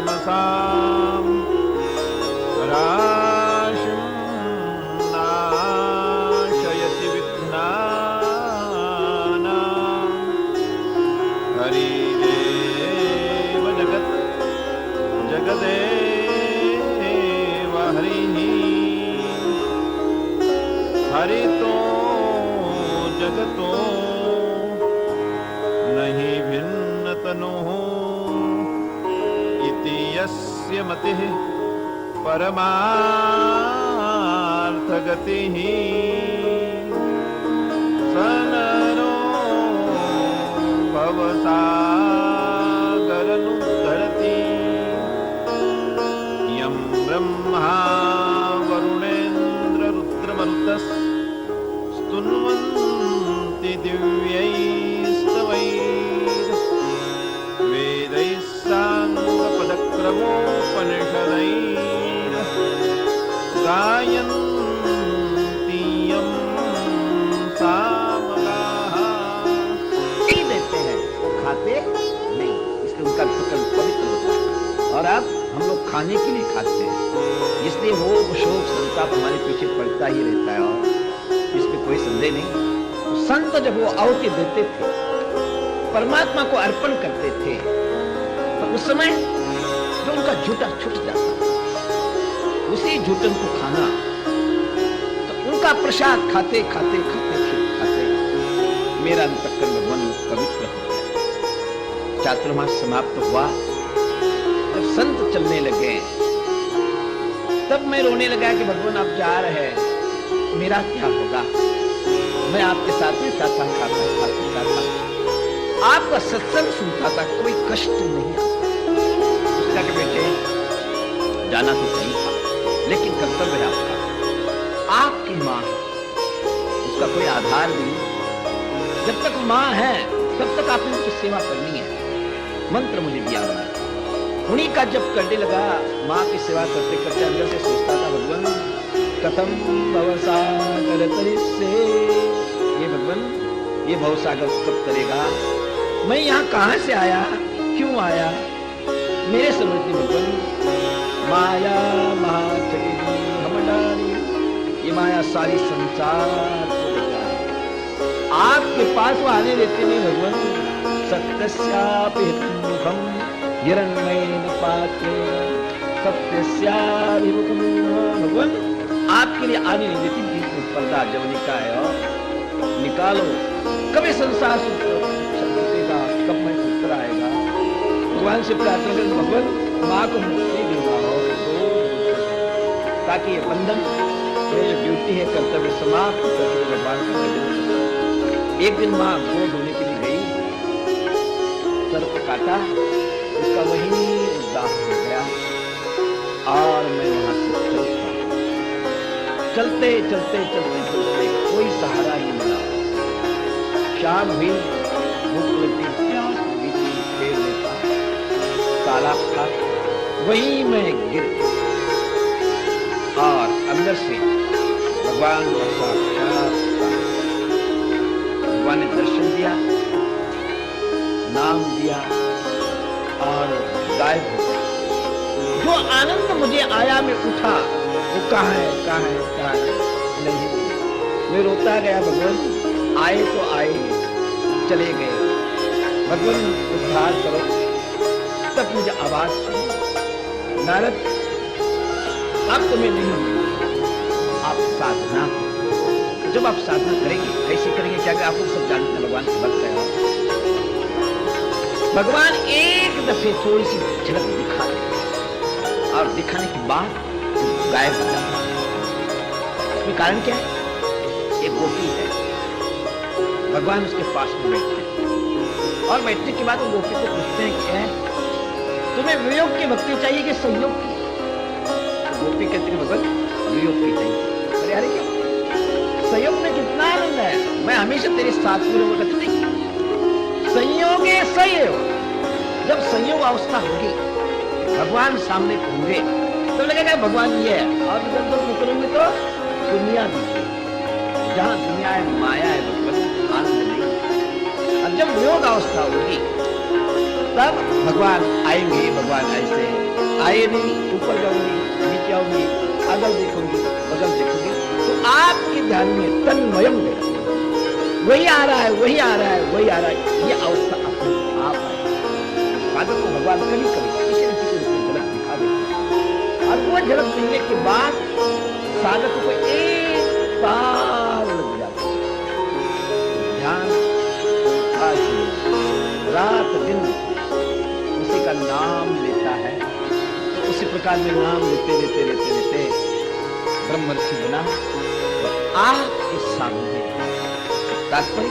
तमसां राशिं नाशयति विघ्नानां हरिरेव जगदेव हरिः हरितो जगतो नहि भिन्नतनुः इति यस्य मतिः परमार्थगतिः स नरो भवसागरनुद्धरति यं ब्रह्मा स्तुन्वन्ति दिव्यैस्तवैः वेदैः साङ्गपदक्रमोपनिषदैः गायन्ति यं सामगाः। नहीं देते हैं, वो खाते नहीं, इसलिए उनका शुक्र पवित्र होता है। और अब हम लोग खाने के लिए खाते हैं, इसलिए वो शोक संताप हमारे पीछे पड़ता ही रहता है और इसमें कोई संदेह नहीं। तो संत जब वो आहुति देते थे, परमात्मा को अर्पण करते थे, तो उस समय जो उनका झूठा छूट जाता, उसी झूठन को खाना, तो उनका प्रसाद खाते खाते खाते खाते मेरा अंतःकरण मन पवित्र हो गया। चातुर्मास समाप्त हुआ, जब संत चलने लगे तब मैं रोने लगा कि भगवान आप जा रहे हैं, मेरा क्या होगा। मैं आपके साथ में खाता था, आपका सत्संग सुनता था, कोई कष्ट नहीं आता। उसका के बेटे जाना तो सही था, लेकिन कर्तव्य है आपका, आपकी मां है, उसका कोई आधार नहीं। जब तक मां है तब तक आपने उसकी सेवा करनी है। मंत्र मुझे दिया हुआ, उन्हीं का जब करने लगा, माँ की सेवा करते करते अंदर से सोचता था, भगवान कथम भवसागर तरिसे, ये भगवान ये भवसागर कब करेगा, मैं यहाँ कहाँ से आया, क्यों आया, मेरे समझ नहीं भगवान। माया महाचकिनी हमडारी, ये माया सारी संसार को बिगाड़ी, आपके पास वो आने देते नहीं भगवान। सत्यस्यापि मुखम हिरण्मयेन पात्रेण सत्यस्याभिमुखं भगवान आपके लिए आने नहीं देती, बीच में पर्दा जवनिका है और निकालो, कभी संसार छूटेगा, कब मैं उत्तर आएगा। भगवान से प्रार्थना करें, भगवान माँ को मुक्ति दूंगा हो ताकि ये बंधन, ये जो ड्यूटी है कर्तव्य समाप्त करके भगवान का भजन। एक दिन माँ गोद होने के लिए गई, सर्प काटा, उसका वही दाह हो गया और मैं वहां से चलते चलते कोई सहारा नहीं मिला। शाम हुई, भूख लगी, प्यास लगी थी, पेड़ देखा, तालाब था, वहीं मैं गिर और अंदर से भगवान का साक्षात भगवान ने दर्शन दिया, नाम दिया और गायब हो गया। जो आनंद मुझे आया, मैं उठा, वो कहाँ है नहीं, मैं रोता गया, भगवान आए तो आए, चले गए, भगवान उद्धार करो। तब मुझे आवाज सुनी, नारद अब तुम्हें नहीं, आप साधना, जब आप साधना करेंगे कैसे करेंगे, क्या आप लोग सब जानते हैं, भगवान के भक्त है। भगवान एक दफे थोड़ी सी झलक दिखा दे और दिखाने के बाद गायब हो जाता है। इसमें कारण क्या है, एक गोपी है, भगवान उसके पास में बैठते हैं और बैठने के बाद वो गोपी को पूछते हैं कि तुम्हें वियोग की भक्ति चाहिए कि संयोग की। तो गोपी कहते हैं भगवान वियोग की चाहिए। अरे अरे क्यों, संयोग में कितना आनंद है, मैं हमेशा तेरे साथ में रहूंगा। कहते नहीं, संयोग संयोग, जब संयोग अवस्था होगी, भगवान सामने होंगे तो लगेगा भगवान ये है, और जब तुम निकलोगे तो दुनिया दिखेगी, जहां दुनिया है माया है, भगवान आनंद नहीं। और जब योग अवस्था होगी तब भगवान आएंगे, भगवान ऐसे आए नहीं, ऊपर जाऊंगी, नीचे आऊंगी, अगल देखूंगी, बगल देखूंगी, तो आपके ध्यान में तन्मयम देखो, वही आ रहा है, वही आ रहा है, वही आ रहा है, ये अवस्था अपने आप आए। साधक को भगवान कभी कभी किसी न किसी रूप में झलक दिखा देते, और वो झलक मिलने के बाद साधक को एक साल लग जाता है। ध्यान रात दिन उसी का नाम लेता है, तो उसी प्रकार में नाम लेते लेते लेते लेते ब्रह्मर्षि बना और आह के सामने। तात्पर्य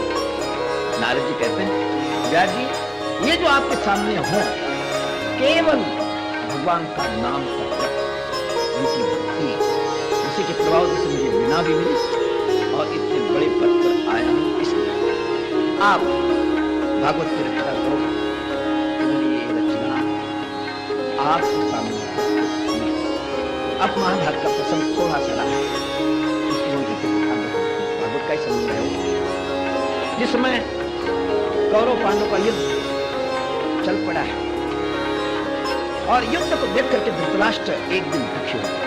नारद जी कहते हैं, व्यास जी ये जो आपके सामने हो केवल भगवान का नाम का जप, उनकी भक्ति, उसी के प्रभाव से मुझे बिना भी मिली और इतने बड़े पद पर आया हूं। इसलिए आप भागवत की रचना करो, ये रचना आपके सामने अब महाभारत का प्रसंग थोड़ा सा रहा है, भागवत का ही संबंध है। जिस समय कौरव पांडव का युद्ध चल पड़ा है और युद्ध को देख करके धृतराष्ट्र एक दिन दुखी हो गया।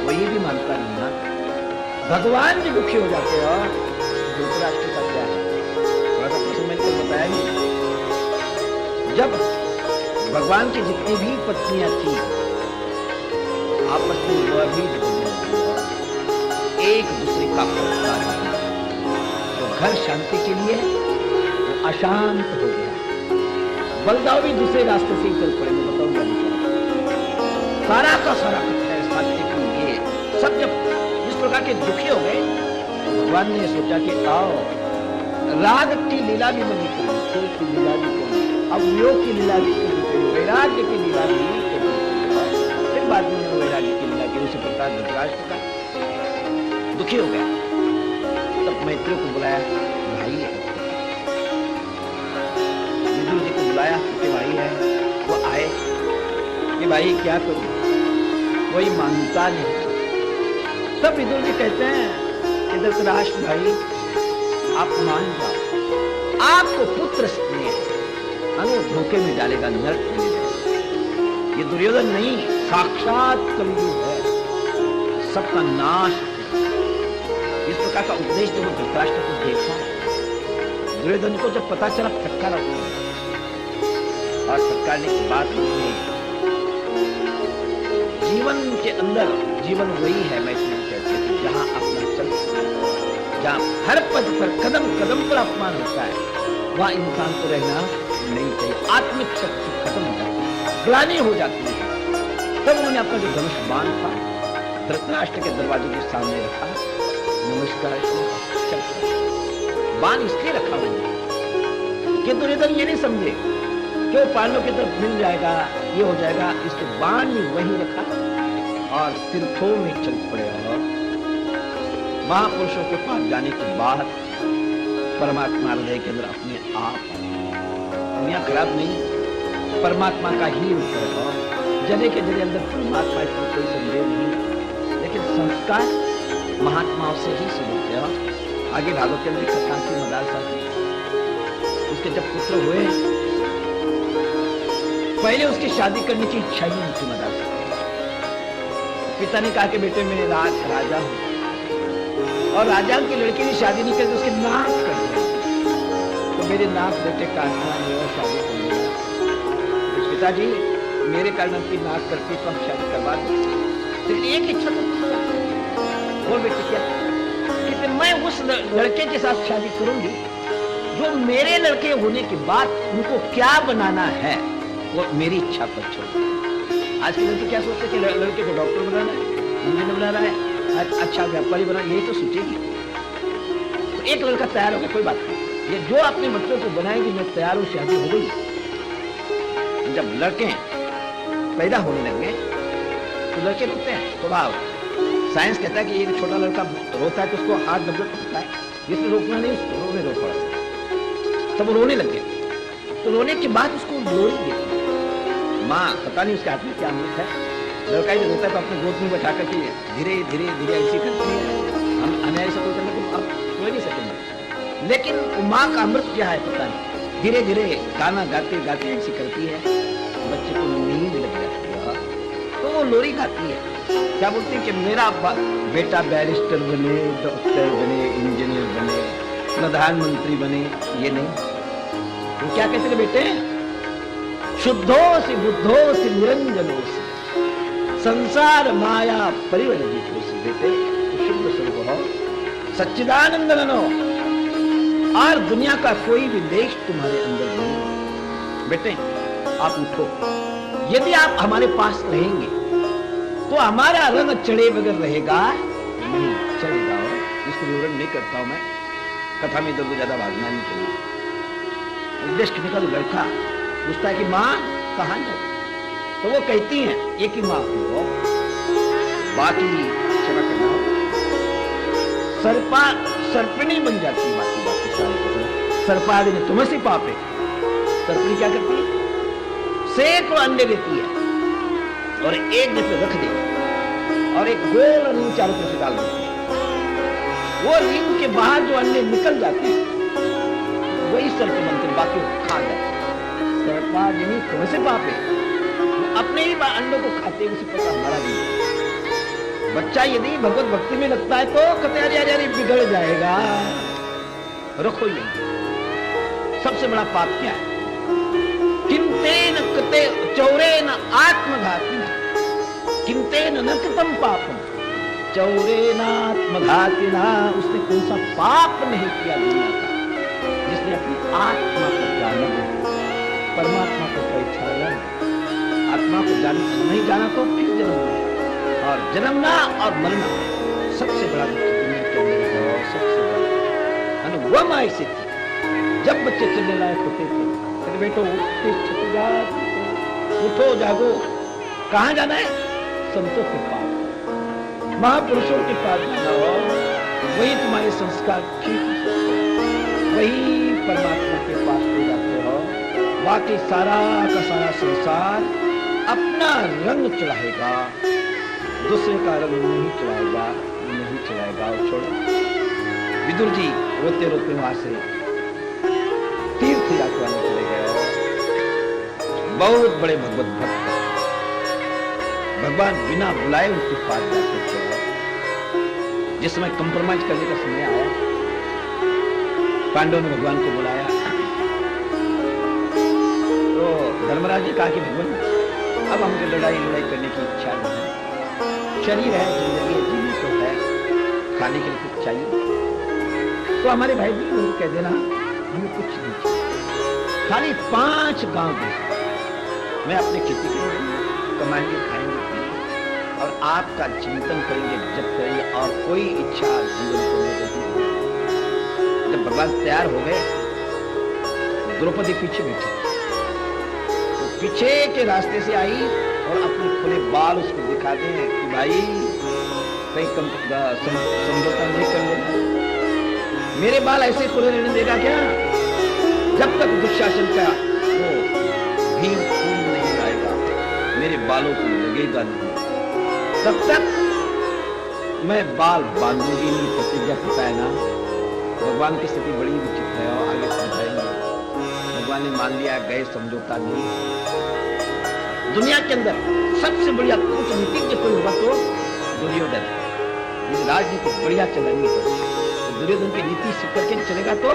वो ये भी मानता नहीं ना, भगवान भी दुखी हो जाते हैं और धृतराष्ट्र का क्या है, थोड़ा सा प्रसंग मैंने तो बताया नहीं। जब भगवान की जितनी भी पत्नियां थी आपस में वह भी एक दूसरे का पत्थर, तो घर शांति के लिए वो अशांत हो गया। बलदाव भी दूसरे रास्ते से ही चल पड़े, मैं बताऊंगा नहीं। सारा का सारा है शांति के लिए। सब जब इस प्रकार के दुखी हो गए, भगवान ने सोचा कि आओ राग की लीला भी बनी करी, खेल की लीला भी करी, अवयोग की लीला भी करी, वैराग्य की लीला भी करी। फिर बाद में वैराग्य की लीला की, उसी प्रकार धृतराष्ट्र का दुखी हो गया। तब मैत्रेय को बुलाया, भाई है, विदुर जी को बुलाया कि भाई है, वो आए कि भाई क्या करूं, कोई मानता नहीं। तब विदुर जी कहते हैं कि धृतराष्ट्र भाई आप मान जाओ, आपको पुत्र स्नेह अनु धोखे में डालेगा, नरक में ले जाएगा। ये दुर्योधन नहीं, साक्षात कलयुग है, सबका नाश। इस प्रकार का उपदेश जब धृतराष्ट्र को देखा, दुर्योधन को जब पता चला फटकार और फटकारने की बात नहीं, जीवन के अंदर जीवन वही है, मैं कहते हैं जहां अपना चल, जहां हर पद पर कदम कदम पर अपमान होता है, वहां इंसान को रहना नहीं चाहिए। आत्मिक शक्ति खत्म हो जाती है, ग्लानि हो जाती है। तब उन्होंने अपना जो धनुष बाण था धृतराष्ट्र के दरवाजे के सामने रखा, नमस्कार बाण इसलिए रखा हुआ कि दुर्योधन ये नहीं समझे कि वो पांडव की तरफ मिल जाएगा, ये हो जाएगा, इसलिए बाण भी वहीं रखा और तीर्थों में चल पड़े। और महापुरुषों के पास जाने के बाद परमात्मा हृदय के अंदर अपने आप, दुनिया खराब नहीं, परमात्मा का ही रूप है, जले के जले अंदर परमात्मा, इसमें कोई संदेह नहीं। लेकिन संस्कार महात्माओं से ही शुरू किया। आगे भागवत के अंदर कथा की मदार साहब, उसके जब पुत्र हुए, पहले उसकी शादी करने की इच्छा ही नहीं थी मदार साहब। पिता ने कहा कि बेटे मैं राजा हूं और राजा की लड़की की शादी नहीं करती, उसके नाक कर दिया, तो मेरे नाक बेटे काटना नहीं और शादी कर दिया। पिताजी मेरे कारण की नाक करती तो हम शादी करवा दें, लेकिन एक इच्छा तो बोल बेटे क्या, कि मैं उस लड़के के साथ शादी करूंगी जो मेरे लड़के होने के बाद उनको क्या बनाना है वो मेरी इच्छा पर छोड़। आज के लड़के क्या सोचते कि लड़के को डॉक्टर बनाना है, इंजीनियर बनाना है, अच्छा व्यापारी बनाना, यही तो सोचेगी। तो एक लड़का तैयार होगा, कोई बात नहीं, ये जो अपने बच्चों को बनाएगी मैं तैयार हूं, शादी हो गई। जब लड़के पैदा होने लगे तो लड़के रोते हैं, स्वभाव। साइंस कहता है कि एक छोटा लड़का रोता है तो उसको हाथ दबा सकता है, जिसने रोकना नहीं उसको रोने दो थोड़ा सा। तब वो रोने लगे, तो रोने के बाद उसको लोरी देती, माँ पता नहीं उसके हाथ में क्या अमृत है। लड़का ही रोता है तो अपने गोद में बैठा कर के धीरे धीरे धीरे ऐसी करती है, हमें ऐसा कोई करने को आप कोई नहीं सकेंगे, लेकिन माँ का अमृत क्या है पता नहीं, धीरे धीरे गाना गाते गाते ऐसी करती है, बच्चे को नींद लग जाती है। लोरी गाती है। क्या बोलती है कि मेरा बेटा बैरिस्टर बने, डॉक्टर बने, इंजीनियर बने, प्रधानमंत्री बने। ये नहीं, वो क्या कहते थे बेटे, शुद्धोसि बुद्धोसि निरंजनोसि संसार माया परिवर्जितोसि। बेटे शुद्ध स्वरूप हो, सच्चिदानंद बनो, और दुनिया का कोई भी देश तुम्हारे अंदर नहीं। बेटे आप उठो, यदि आप हमारे पास रहेंगे तो हमारा रंग चढ़े बगैर रहेगा नहीं, चलेगा। इसको विवरण नहीं करता हूं मैं, कथा में इधर ज्यादा भागना नहीं चाहिए। उपदेश करने का लड़का पूछता है कि माँ कहाँ जाओ, तो वो कहती हैं एक ही माँ हो, बाकी क्षमा करना, सर्पिणी बन जाती है। बाकी सारी सर्पादि ने तुम्हें से पापे। सर्पिणी क्या करती है, सैकड़ों अंडे देती है और एक जगह रख देती और एक गोल रिंग चारों तरफ से डाल देती है। वो रिंग के बाहर जो अंडे निकल जाते हैं वही सर्प बनते, बाकी खा जाते हैं। सर्पादिनी तुम्हें से पापे, अपने ही अंडों को खाते हैं, उसी प्रकार हमारा भी बच्चा यदि भगवत भक्ति में लगता है तो कहते अरे बिगड़ जाएगा। रखो ये, सबसे बड़ा पाप क्या है, किंतेन कृते चौरेन आत्मघाती, किंतेन न कृतम पापम चौरेन आत्मघातिना। उसने कौन सा पाप नहीं किया दुनिया का, जिसने अपनी आत्मा को जाना, परमात्मा को पहचाना। आत्मा को नहीं जाना तो फिर जन्म लेगा, और जन्मना और मरना सबसे बड़ा दुनिया के अंदर है। सबसे बड़ा अनुभव ऐसी थी, जब बच्चे चलने लायक होते थे, तो बेटो उठो जागो, कहाँ जाना है, संतों के पास, महापुरुषों के पास जाना हो, वही तुम्हारे संस्कार ठीक हो, वही परमात्मा के पास हो जाते हो। बाकी सारा का सारा संसार अपना रंग चढ़ाएगा, दूसरे का रंग नहीं चढ़ाएगा, नहीं चढ़ाएगा। और छोड़ो, विदुर जी रोते रोते वहां से तीर्थ यात्रा में चले गए और बहुत बड़े भगवत भक्त, भगवान बिना बुलाए उनके पास जाते थे। जिस समय कंप्रोमाइज करने का समय आया, पांडवों ने भगवान को बुलाया तो धर्मराज जी कहा कि भगवान अब हमको लड़ाई करने की इच्छा नहीं, शरीर है, जिंदगी है, जीवन तो है, खाने के लिए कुछ चाहिए, तो हमारे भाई भी उनको कह देना हमें कुछ नहीं चाहिए, खाली 5 गांव दे, मैं अपने खेती के लिए कमाएंगे, खाएंगे, और आपका चिंतन करेंगे, जब करेंगे, और कोई इच्छा जीवन को नहीं। जब भगवान तैयार हो गए, द्रौपदी पीछे बैठी, तो पीछे के रास्ते से आई और अपने खुले बाल उसको दिखा दें कि भाई कहीं समझौता नहीं कर लेना, मेरे बाल ऐसे खुले रहने देगा क्या? जब तक दुशासन का वो भीम खून नहीं आएगा, मेरे बालों को लगेगा नहीं, तब तक मैं बाल बांधूंगी नहीं। प्रतिज्ञा पता है ना, भगवान की स्थिति बड़ी विचित्र है और आगे समझाएंगे। भगवान ने मान लिया, गए, समझौता नहीं। दुनिया के अंदर सबसे बढ़िया कूटनीतिज्ञ कोई होगा तो दुर्योधन, राजनीति बढ़िया चलेंगे तो दुर्योधन की नीति सीख करके चलेगा तो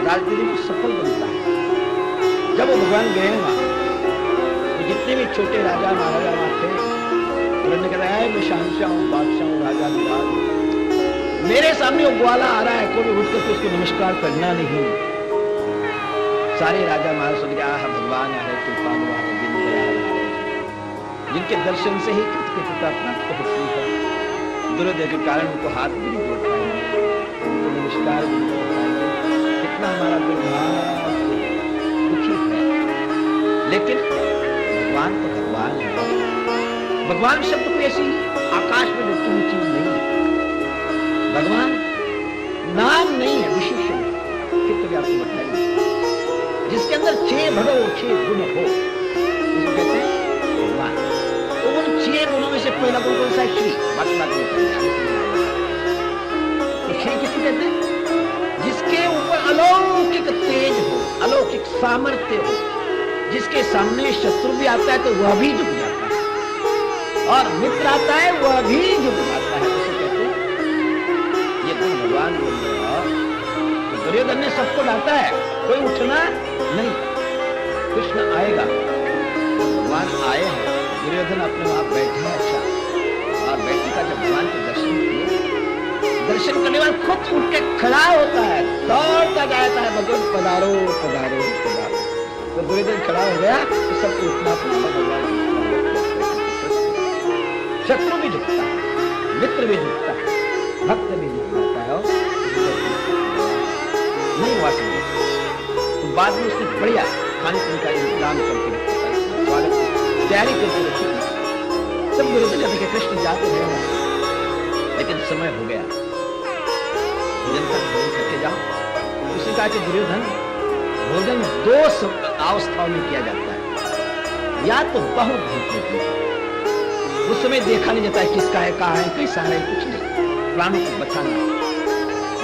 राजनीति में सफल बनता है। जब वो भगवान गए वहां, तो जितने भी छोटे राजा महाराजा वहां थे, उन्होंने कहा है मैं शहंशाह हूँ, बादशाह हूँ, राजा विराज, मेरे सामने वो ग्वाला आ रहा है, कोई उठ करके उसको नमस्कार करना नहीं। सारे राजा महाराज सोच गया भगवान है, कृपालु है, जिनके दर्शन से ही कृतज्ञता प्राप्त होती है। दुर्योधन के कारण उनको हाथ भी नहीं जोड़ पाएंगे, उनको नमस्कार भी नहीं कर पाएंगे। कितना हमारा दुर्भाग्य, दुखी है। लेकिन भगवान तो भगवान है। भगवान शब्द कोई ऐसी आकाश में उड़ती हुई चीज नहीं है। भगवान नाम नहीं है, विशेषण है। कितने आपको बताएंगे, जिसके अंदर 6 भगव 6 गुण हो, उसको कहते हैं भगवान। तो उन 6 गुणों में से पहला गुण कौन सा है? श्री। बाकी बात नहीं करनी, तो श्री किसको कहते हैं? जिसके ऊपर अलौकिक तेज हो, अलौकिक सामर्थ्य हो, जिसके सामने शत्रु भी आता है तो वह भी झुक जाता है। और मित्र आता है वह भी झुक जाता है, उसे कहते हैं ये गुण भगवान को अंदर है। तो दुर्योधन ने सबको डांटा है, कोई उठना नहीं, कृष्ण आएगा। भगवान आए हैं, दुर्योधन अपने वहां बैठे हैं। अच्छा, और बैठने का जब भगवान के दर्शन किए, दर्शन करने वाला खुद उठ के खड़ा होता है, दौड़ता जाता है, भगवान पधारो पधारो पधारो। तो दुर्योधन खड़ा हो गया तो सबको उठना पड़ा, भगवान शत्रु भी झुकता है, मित्र भी झुकता है, भक्त भी झुक जाता है, और नहीं हुआ समझ। तो बाद में उसने बढ़िया खाने पीने का इंतजाम करके रखा था, स्वागत की तैयारी करके रखी थी। सब दुर्योधन कहते कि कृष्ण जाते रहे, लेकिन समय हो गया, भोजन तक भोजन करके जाओ। उसने कहा कि दुर्योधन, भोजन दो अवस्थाओं में किया जाता है, या तो बहुत भूख लगती है, उस समय देखा नहीं जाता है किसका है, कहाँ है, कैसा है, कुछ नहीं, प्राणों को बचाना।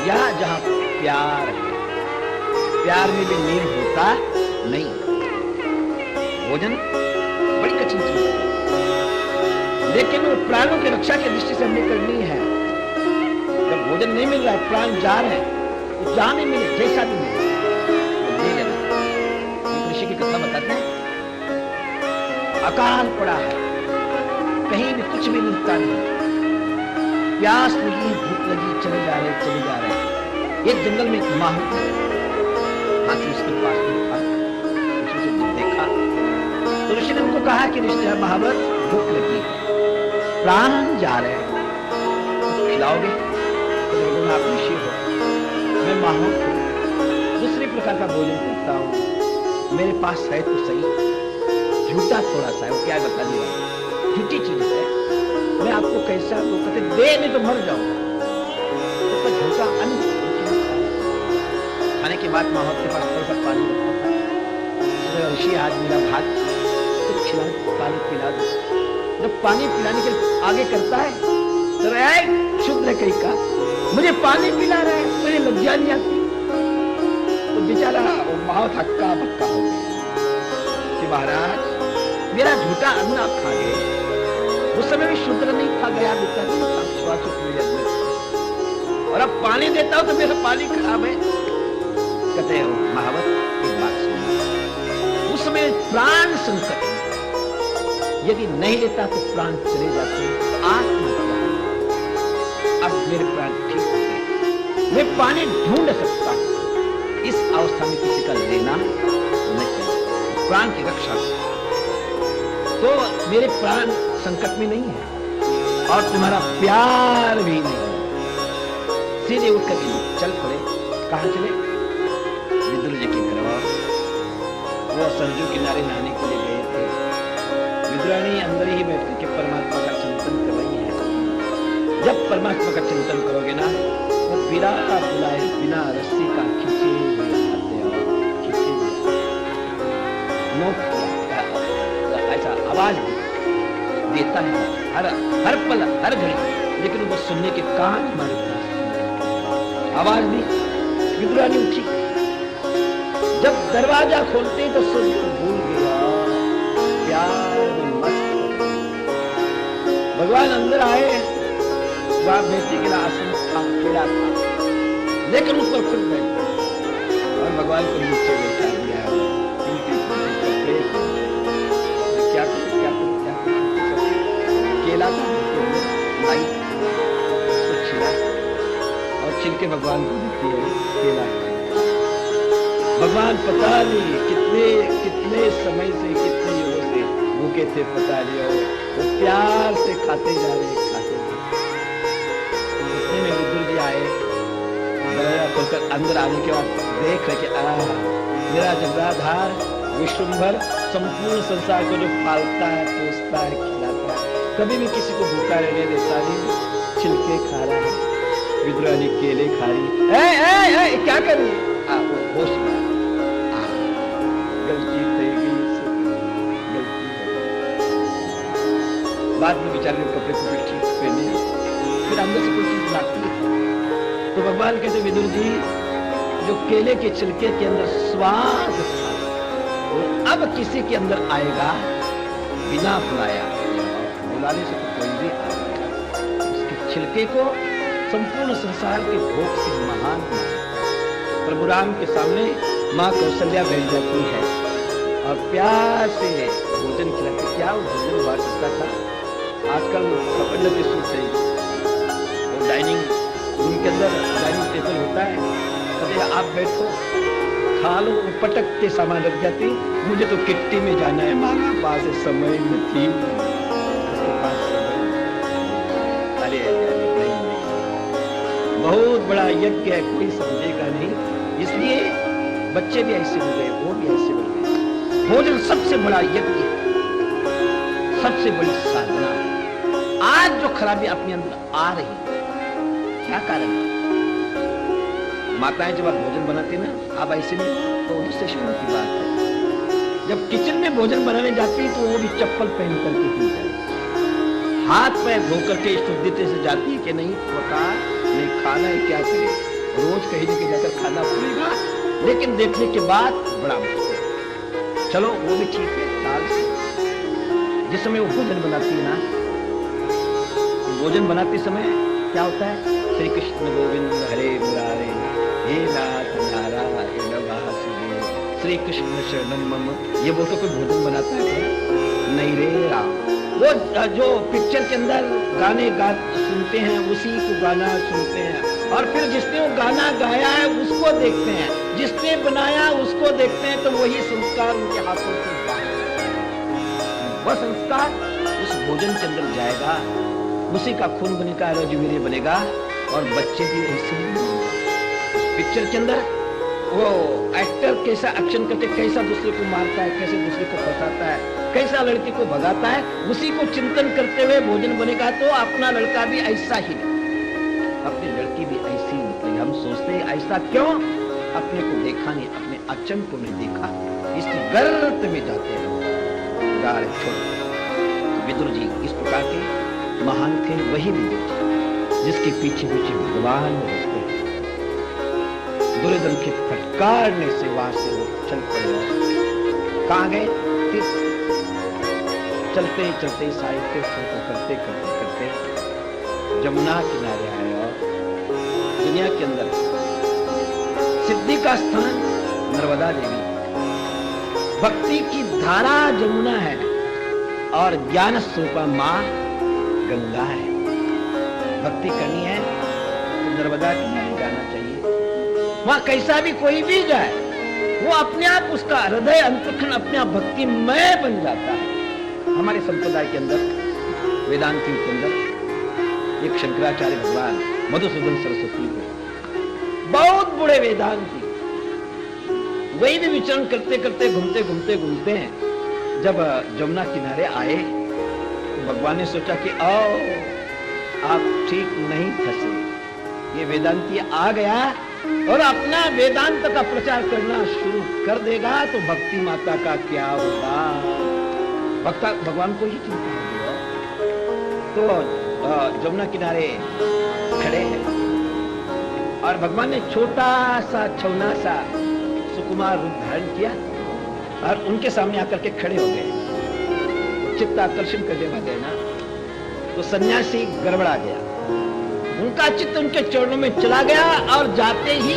या जहां प्यार है, प्यार में भी नींद होता नहीं। भोजन बड़ी कठिन चीज है, लेकिन वो प्राणों की रक्षा की दृष्टि से हमने करनी है। जब भोजन नहीं मिल रहा है, प्राण जा रहे हैं, तो जहां नहीं मिले, जैसा भी मिले, ले लेना। ऋषि की कथा बताते हैं, अकाल पड़ा है, कहीं भी कुछ भी मिलता नहीं, प्यास लगी, भूख लगी, चले जा रहे। एक जंगल में एक माहौल, हाथी उसके पास में था, उसने जब देखा तो ऋषि ने उनको कहा कि ऋषि महावर, भूख लगी है, प्राण जा रहे हैं, खिलाओगे? तो आप ऋषि हो, मैं माहौल हूं, दूसरे प्रकार का भोजन करता हूं, मेरे पास है तो सही, झूठा थोड़ा सा है, वो क्या बता दिया, झूठी चीज है, मैं आपको कैसा, वो कहते दे नहीं तो मर जाऊंगा, तो झूठा अन्न खाने के बाद माहौल के पास थोड़ा सा पानी रखा था, ऋषि आज मेरा भाग तो खिला, पानी पिला दो। जब पानी पिलाने के आगे करता है तो शुद्र कहीं का मुझे पानी पिला रहा है, मुझे लज्जा नहीं आती। तो बेचारा वो बहुत हक्का बक्का हो गया कि महाराज मेरा झूठा अन्न आप खा गए, उस समय भी शुद्र नहीं खा गया, और अब पानी देता हूं तो मेरा पानी खराब है। कहते हो महावत, एक बात सुनो, उस समय प्राण संकट, यदि नहीं लेता तो प्राण चले जाते, आत्महत्या। अब मेरे प्राण ठीक हो गए, मैं पानी ढूंढ सकता हूं, इस अवस्था में किसी का लेना नहीं चाहिए, प्राण की रक्षा। तो मेरे प्राण संकट में नहीं है और तुम्हारा प्यार भी नहीं है। सीधे उठ कर चल पड़े। कहां चले? विदुर जी के घर। वो सरजू किनारे नहाने के लिए गए थे। विदुरानी अंदर ही बैठ के परमात्मा का चिंतन कर रही है। जब परमात्मा का चिंतन करोगे ना, वो बिना बुलाए, बिना रस्सी का खींचे हुए आते हो, खींचे हुए ऐसा आवाज देता है हर पल हर घड़ी, लेकिन वो सुनने के कान हमारे पास। आवाज भी। विदुरानी उठी, जब दरवाजा खोलते तो सुन को भूल गया, प्यार में मस्त। भगवान अंदर आए, वहां बेटी के लिए आसन था, पीड़ा था, लेकिन उस पर खुद बैठ और भगवान को नीचे बैठा दिया। क्या केला लाई उसको छिला और छिलके भगवान को देती है केला। भगवान पता नहीं कितने समय से, कितने युगों से भूखे थे, पता नहीं, और वो प्यार से खाते जा रहे, खाते जा रहे। इतने में विदुर जी आए, खोलकर अंदर आने के बाद देख रहे कि मेरा जबराधार विश्वंभर संपूर्ण संसार को जो पालता है, पोसता है, खिलाता है, कभी भी किसी को भूखा रहने देता नहीं, छिलके खा रहा है। विदुरानी केले खा रही। ए, क्या कर रही है? होश में गलती थी गलती। बाद में बेचारे कपड़े को ठीक पहने, फिर अंदर से कोई चीज लाती है तो भगवान कहते विदुर जी, जो केले के छिलके के अंदर स्वाद था, वो अब किसी के अंदर आएगा बिना बुलाया। बुलाने से तो कोई भी आ जाएगा। उसके छिलके को संपूर्ण संसार के भोग से महान प्रभु राम के सामने माँ कौशल्या बैठ जाती है और प्यार से भोजन खिलाती। क्या वो भोजन बांट सकता था? आजकल प्रपंच के सूट से वो डाइनिंग रूम के अंदर डाइनिंग टेबल होता है, कभी आप बैठो खा लो, पटक के सामान रख जाती। मुझे तो किट्टी में जाना है, मामा पास समय नहीं, उसके पास समय नहीं। अरे नहीं, बहुत बड़ा यज्ञ है, कोई समझेगा नहीं। इसलिए बच्चे भी ऐसे हो गए, वो भी ऐसे हो गए। भोजन सबसे बड़ा यज्ञ, सबसे बड़ी साधना। आज जो खराबी अपने अंदर आ रही, क्या कारण है? माताएं जब आप भोजन बनाती ना, आप ऐसे नहीं, तो उससे शुरू की बात है। जब किचन में भोजन बनाने जाती तो वो भी चप्पल पहन करके ही जाए, हाथ पैर धो करके शुद्धिते से जाती कि नहीं पता नहीं खाना है क्या करे, रोज कहीं न कहीं जाकर खाना पड़ेगा। लेकिन देखने के बाद बड़ा मुश्किल। चलो वो भी ठीक है, साल से जिस समय वो भोजन बनाती है ना, भोजन बनाते समय क्या होता है? श्री कृष्ण गोविंद हरे मुरारे, हे नाथ नारायण वासुदेव, श्री कृष्ण शरणम मम, ये बोल कोई भोजन बनाता है? नहीं रे राम। वो जो पिक्चर के अंदर गाने सुनते हैं, उसी को गाना सुनते हैं, और फिर जिसने वो गाना गाया है उसको देखते हैं, जिसने बनाया उसको देखते हैं, तो वही संस्कार उनके हाथों से बाहर, वह संस्कार उस भोजन के अंदर जाएगा, उसी का खून बनेगा, रजवीर्य बनेगा, और बच्चे भी ऐसे ही होंगे। पिक्चर के अंदर वो एक्टर कैसा एक्शन करके कैसा दूसरे को मारता है, कैसे दूसरे को फंसाता है, कैसा लड़की को भगाता है, उसी को चिंतन करते हुए भोजन बनेगा। तो अपना लड़का भी ऐसा ही, अपनी लड़की भी ऐसी निकलेगी। हम सोचते हैं ऐसा क्यों? अपने को देखा नहीं, अपने अचन को नहीं देखा, इसकी गर्त में जाते हैं। विदुर जी इस प्रकार के महान थे, वही विदुर जी जिसके पीछे पीछे भगवान रहते हैं। दुर्योधन के फटकारने से वहां से वो चल पड़े। कहाँ गए? चलते चलते साहित्य करते करते करते जमुना किनारे आए, और दुनिया के अंदर सिद्धि का स्थान नर्मदा देवी, भक्ति की धारा जमुना है, और ज्ञान स्वरूपा मां गंगा है। भक्ति करनी है तो नर्मदा किनारे जाना चाहिए। वहां कैसा भी कोई भी जाए, वो अपने आप उसका हृदय अंतखंड अपने आप भक्तिमय बन जाता है। हमारे संप्रदाय के अंदर, वेदांति के अंदर एक शंकराचार्य भगवान मधुसूदन सरस्वती को, बहुत बड़े वेदांति, वही भी विचरण करते करते घूमते घूमते घूमते हैं, जब जमुना किनारे आए तो भगवान ने सोचा कि आओ आप ठीक नहीं फंसे, ये वेदांती आ गया और अपना वेदांत का प्रचार करना शुरू कर देगा तो भक्ति माता का क्या होगा। भगवान को ही चिंता होगी। तो जमुना किनारे खड़े हैं और भगवान ने छोटा सा छौना सा सुकुमार रूप धारण किया और उनके सामने आकर के खड़े हो गए। चित्त आकर्षण करने वाले ना, तो सन्यासी गड़बड़ा गया, उनका चित्त उनके चरणों में चला गया और जाते ही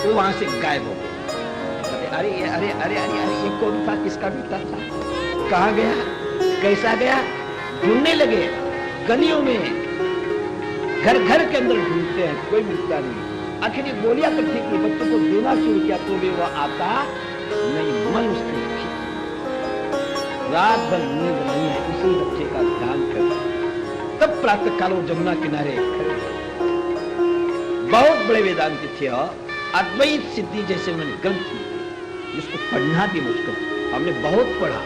वो वहां से गायब हो गए। अरे अरे अरे अरे अरे अरे ये कौन था, किसका बेटा था, कहाँ गया, कैसा गया? ढूंढने लगे गलियों में, घर घर के अंदर ढूंढते हैं, कोई मिलता नहीं। आखिर ये बोलिया तो ठीक है, बच्चों को देना शुरू किया तो भी वो आता नहीं। मन उसने रात भर नींद नहीं है, उसी बच्चे का ध्यान कर। तब प्रातः काल वो जमुना किनारे खड़े, बहुत बड़े वेदांती थे और अद्वैत सिद्धि जैसे उन्होंने ग्रंथ लिखे, जिसको पढ़ना भी मुश्किल, हमने बहुत पढ़ा,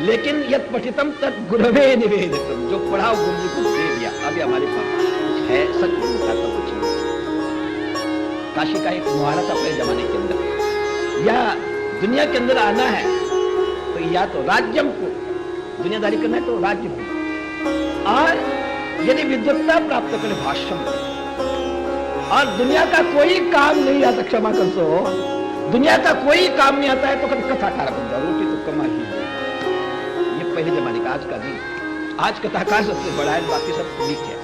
लेकिन यत् पठितम तत् गुरवे निवेदितम, जो पढ़ा वो गुरु जी को दे दिया। अभी हमारे पास कुछ है, सच में बताता कुछ नहीं। काशी का एक मुहारा था पहले जमाने के अंदर, या दुनिया के अंदर आना है तो या तो राज्यम को दुनियादारी करना है तो राज्य को, और यदि विद्वत्ता प्राप्त करे भाष्यम, और दुनिया का कोई काम नहीं आता, क्षमा कर सो, दुनिया का कोई काम नहीं आता है तो कभी कथाकार बन जाओ, रोटी तो कमा ही। ये पहले जमाने का, आज का नहीं। आज कथाकार सबसे बड़ा है, बाकी सब ठीक है।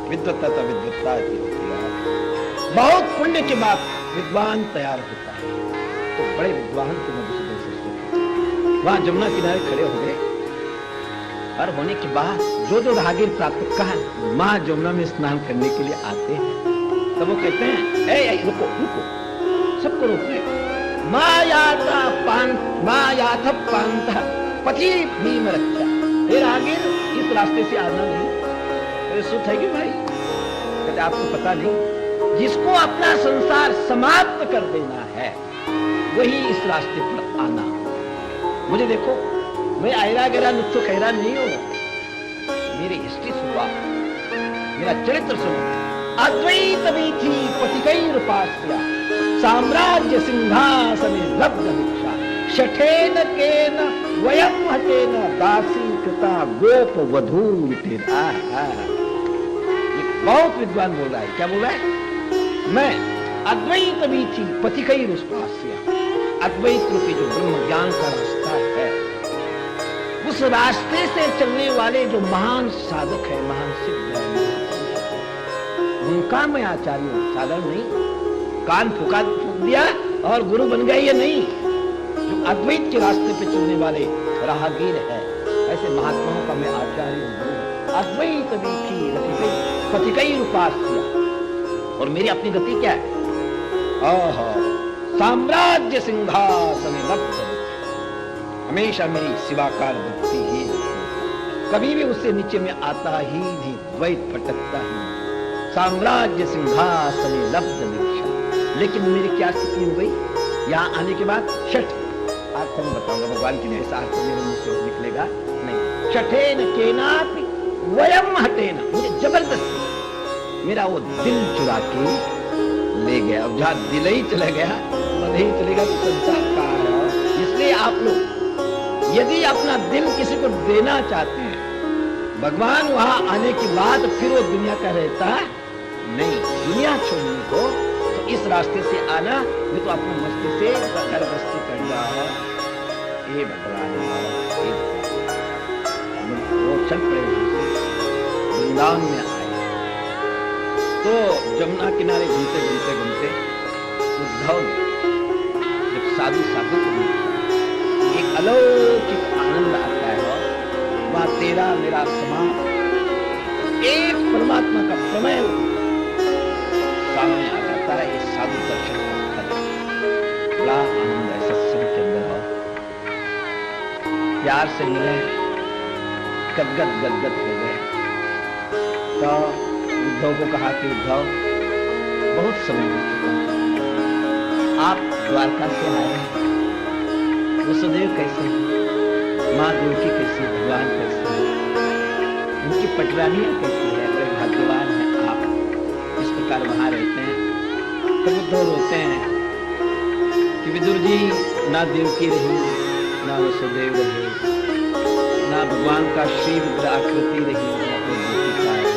विद्वत्ता तो विद्वत्ता की होती है। बहुत पुण्य के बाद विद्वान तैयार होता है। तो बड़े विद्वान थे मधुसूदन सरस्वती, वहां जमुना किनारे खड़े हो गए और होने के बाद जो जो राहगीर प्रातःकाल मां जमुना में स्नान करने के लिए आते हैं, तब वो कहते हैं ए रुको रुको, सबको रोकते हैं। मायाथ पांथ पति भीम रक्षा। हे राहगीर, इस रास्ते से आना नहीं। अरे सुत है कि भाई? कहते आपको पता नहीं, जिसको अपना संसार समाप्त कर देना है वही इस रास्ते पर आना। मुझे देखो, मैं आयरा गहरा नुत्थो खैरा नहीं हूं। मेरी हिस्ट्री सुनवा, मेरा चरित्र सुनो। अद्वैत वीथी पथिकैरुपास्या साम्राज्य सिंहासने लब्ध दीक्षा शठेन केन वयम हटेन दासी कृता गोप वधू विटेन। ये बहुत विद्वान बोल रहा है। क्या बोल रहा है? मैं अद्वैत वीथी पथिकैरुपास्या, अद्वैत रूपी जो ब्रह्म ज्ञान का रास्ता है, उस रास्ते से चलने वाले जो महान साधक है, महान सिद्ध है, उनका मैं आचार्य हूं, साधारण नहीं। कान फूक दिया और गुरु बन गए, ये नहीं। जो अद्वैत के रास्ते पे चलने वाले राहगीर है, ऐसे महात्माओं का मैं आचार्य हूं। अद्वैत वीथी पथिकैरुपास्या, और मेरी अपनी गति क्या है? साम्राज्य सिंहासन लब्ध, हमेशा मेरी शिवाकार भक्ति ही, कभी भी उससे नीचे में आता ही नहीं, द्वैत भटकता ही। साम्राज्य सिंहासन लब्ध दीक्षा। लेकिन मेरी क्या स्थिति हो गई यहाँ आने के बाद? छठ अर्थ मैं बताऊंगा, भगवान की ऐसा अर्थ मेरे मुंह से निकलेगा नहीं। छठेन केनापि वयम हटेन, मुझे जबरदस्ती मेरा वो दिल चुरा के ले गया। अब जहां दिल ही चला गया, मन ही चलेगा तो संसार कहाँ है? इसलिए आप लोग यदि अपना दिल किसी को देना चाहते हैं, भगवान वहां आने के बाद फिर वो दुनिया का रहता नहीं। दुनिया छोड़ने को तो इस रास्ते से आना, नहीं तो अपने मस्ती से घर बस्ती कर जाओ। ये भगवान वो चल पड़े, वृंदावन में आए तो जमुना किनारे घूमते घूमते घूमते उद्धव जब साधु साधु को एक अलौकिक आनंद आता है, वह तेरा मेरा समान एक परमात्मा का प्रमेय सामने आ जाता है। ये साधु दर्शन का बड़ा आनंद है। सत्संग के अंदर हो, प्यार से मिले, गदगद गदगद हो गए। तो उद्धव को कहा कि उद्धव, बहुत समय हो चुका, आप द्वारका से आए हैं, वसुदेव कैसे हैं, माँ देवकी कैसी, भगवान कैसे हैं, उनकी पटरानियां कैसी है? बड़े भाग्यवान हैं आप, इस प्रकार वहां रहते हैं। तो उद्धव रोते हैं कि विदुर जी, ना देवकी रही, ना वसुदेव रहे, ना भगवान का श्री विग्रह आकृति रही, ना कोई दीपिका रही।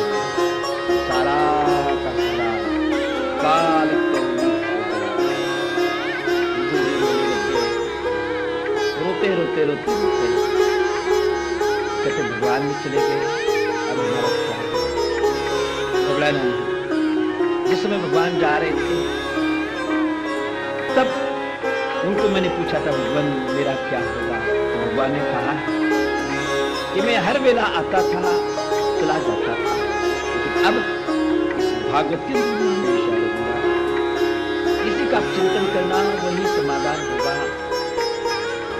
सारा का सारा काल रोते रोते रोते रोते कहते भगवान भी चले गए, अब हमारा क्या? घबरा नहीं। जिस समय भगवान जा रहे थे तब उनको मैंने पूछा था, भगवान मेरा क्या होगा? तो भगवान ने कहा कि मैं हर वेला आता था, चला जाता था, लेकिन अब इस भागवत के इसी का चिंतन करना, वही समाधान होगा।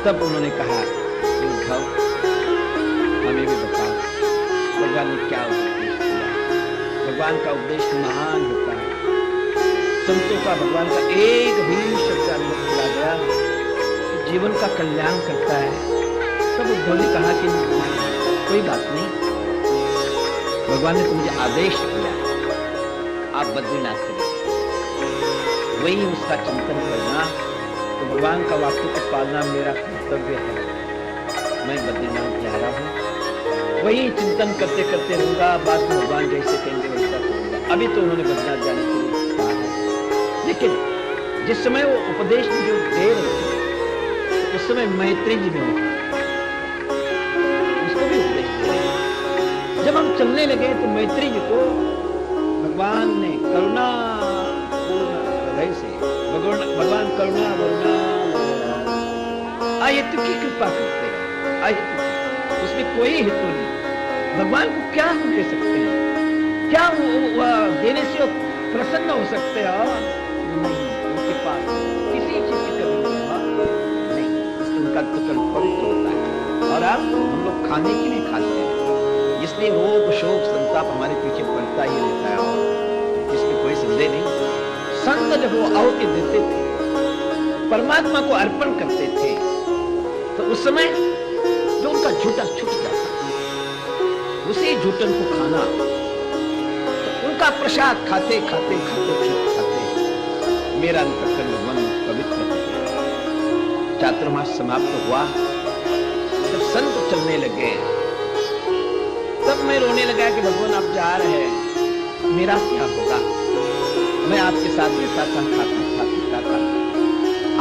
तब उन्होंने कहा कि उद्धव, हमें भी बताओ भगवान ने क्या उपदेश दिया? भगवान का उपदेश महान होता है। संतों का भगवान का एक भी शब्द अनुभव किया गया तो जीवन का कल्याण करता है। तब उद्धव ने कहा कि कोई बात नहीं, भगवान ने तो मुझे आदेश किया, आप बद्रीनाथ चलिए, वही उसका चिंतन करना। तो भगवान का वाक्य को पालना मेरा कर्तव्य है। मैं बद्रीनाथ जा रहा हूँ, वही चिंतन करते करते रहूंगा। बाद में भगवान जैसे कहेंगे वैसा करूंगा। अभी तो उन्होंने बद्रीनाथ जाने के लिए कहा है, लेकिन जिस समय वो उपदेश जो दे रहे थे उस समय मैत्री जी में उसको भी उपदेश दे रहे, जब चलने लगे तो मैत्री जी को भगवान ने करुणा पूर्ण हृदय से भगवान करुणा वरुणा अहेतु की कृपा करते हैं, अहेतु उसमें कोई हेतु नहीं। भगवान को क्या हम दे सकते हैं, क्या देने से वो प्रसन्न हो सकते हैं? नहीं, उनके पास किसी चीज की कमी नहीं, इसलिए उनका तो पवित्र होता है। और अब हम लोग खाने के लिए खाते हैं, इसलिए रोग शोक संताप हमारे पीछे पड़ता ही रहता है, और इसमें कोई संदेह नहीं। संत जब वो आहुति देते थे, परमात्मा को अर्पण करते थे, तो उस समय जो उनका झूठा छूट जाता, उसी झूठन को खाना, तो उनका प्रसाद खाते खाते खाते खाते मेरा अंतःकरण मन पवित्र हो गया। चातुर्मास समाप्त हुआ, जब संत चलने लगे तब मैं रोने लगा कि भगवान आप जा रहे हैं, मेरा क्या होगा? मैं आपके साथ रहता था, खाता था, पीता था,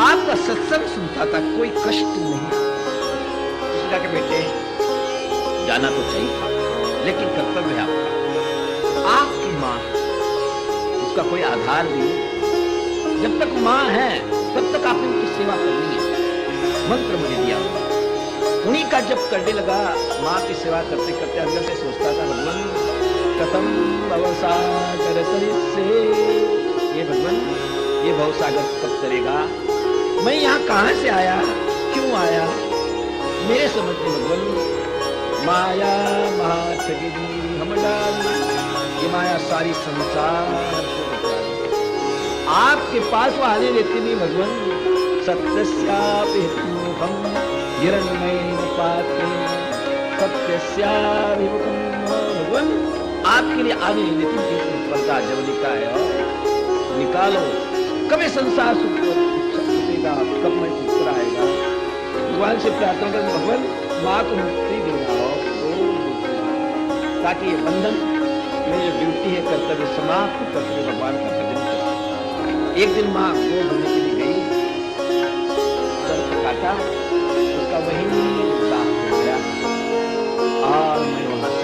आपका सत्संग सुनता था, कोई कष्ट नहीं। उसने के बेटे जाना तो चाहिए था, लेकिन कर्तव्य है आपका। आपकी माँ, उसका कोई आधार नहीं, जब तक माँ है तब तक आपने उनकी सेवा करनी है। मंत्र मुझे दिया, उन्हीं का जब करने लगा, माँ की सेवा करते करते अंदर से सोचता था, भगवान कथम भवसागर से, ये भगवान ये भवसागर कब तरेगा? मैं यहाँ कहाँ से आया, क्यों आया? मेरे समझ में भगवान माया महाठगिनी हम डाली, ये माया सारी संसार को आपके पास वो आने देती नहीं। भगवान सत्यस्याभिमुखम हिरण्मयेन पाते सत्यस्याभिमुखम, भगवान आपके लिए आने नहीं देती, पर्दा जब लिखा है और निकालो, कभी संसार सुख छूटेगा, कब मैं छुटकर आएगा। भगवान से प्रार्थना कर, भगवान माँ को मुक्ति देना हो, ताकि ये बंधन में जो ड्यूटी है कर्तव्य समाप्त करके भगवान का भजन कर। एक दिन माँ गो धोने के लिए गई, दर्द काटा, उसका वही साफ हो गया, और मैं वहां से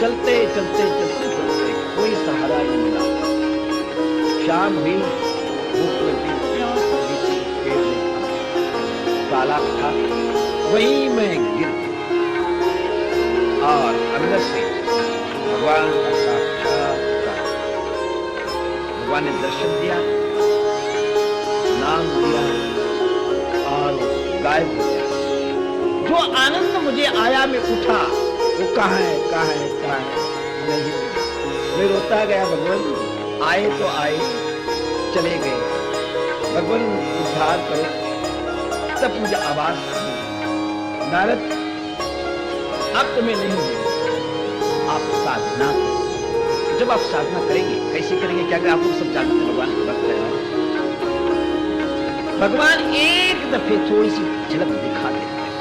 चलते चलते चलते चलते कोई सहारा नहीं मिला। शाम हुई, भूख लगी, प्यास लगी, पेट में तालाब था, वहीं मैं गिर गया, और अंदर से भगवान का साक्षात्कार, भगवान ने दर्शन दिया, नाम दिया, और गायब हो गया। जो आनंद मुझे आया, मैं उठा, वो कहाँ है, कहाँ है, कहाँ है? नहीं, मैं रोता गया, भगवान आए तो आए, चले गए, भगवान उद्धार करो। तब मुझे आवाज नारद, अब तुम्हें नहीं मिलेगा, आप साधना करो। जब आप साधना करेंगे, कैसे करेंगे, क्या करें, आप लोग सब जानते हैं, भगवान के भक्त हैं। भगवान एक दफे थोड़ी सी झलक दिखा देते हैं,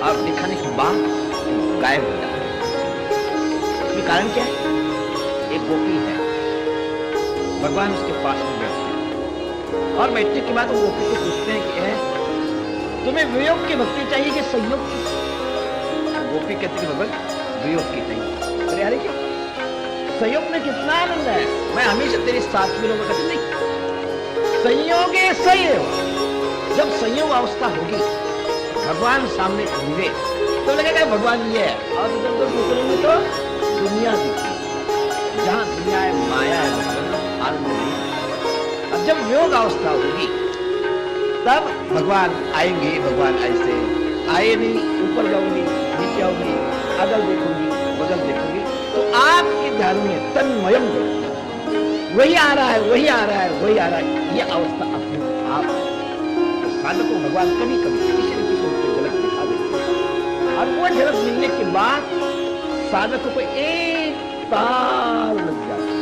और दिखाने के बाद गायब हो जाते हैं। इसमें कारण क्या है? एक गोपी है, भगवान उसके पास में बैठते हैं, और बैठने के बाद वो गोपी को पूछते हैं कि तुम्हें वियोग की भक्ति चाहिए कि संयोग की? गोपी कहती है, भगवान वियोग की चाहिए। अरे अरे क्या संयोग में कितना आनंद है, मैं हमेशा तेरे साथ मिलूंगा। कहते नहीं, संयोगे संयोग, जब संयोग अवस्था होगी, भगवान सामने होंगे, तो लगेगा भगवान ये है, और जब तो दूसरों में तो दुनिया दिखती, जहां दुनिया है, माया है, भगवान आनंद नहीं। अब जब योग अवस्था होगी, तब भगवान आएंगे। भगवान ऐसे आए नहीं, ऊपर जाऊंगी, नीचे आऊंगी, अगल देखूंगी, बगल देखूंगी, तो आपके ध्यान में तन्मयम देखूंगी, वही आ रहा है, वही आ रहा है, वही आ रहा है, ये अवस्था अपने आप। तो साधक को भगवान कभी कभी किसी न किसी को झलक दिखा देते हैं, और वो झलक मिलने के बाद साधक को एक ताल लग जाता है,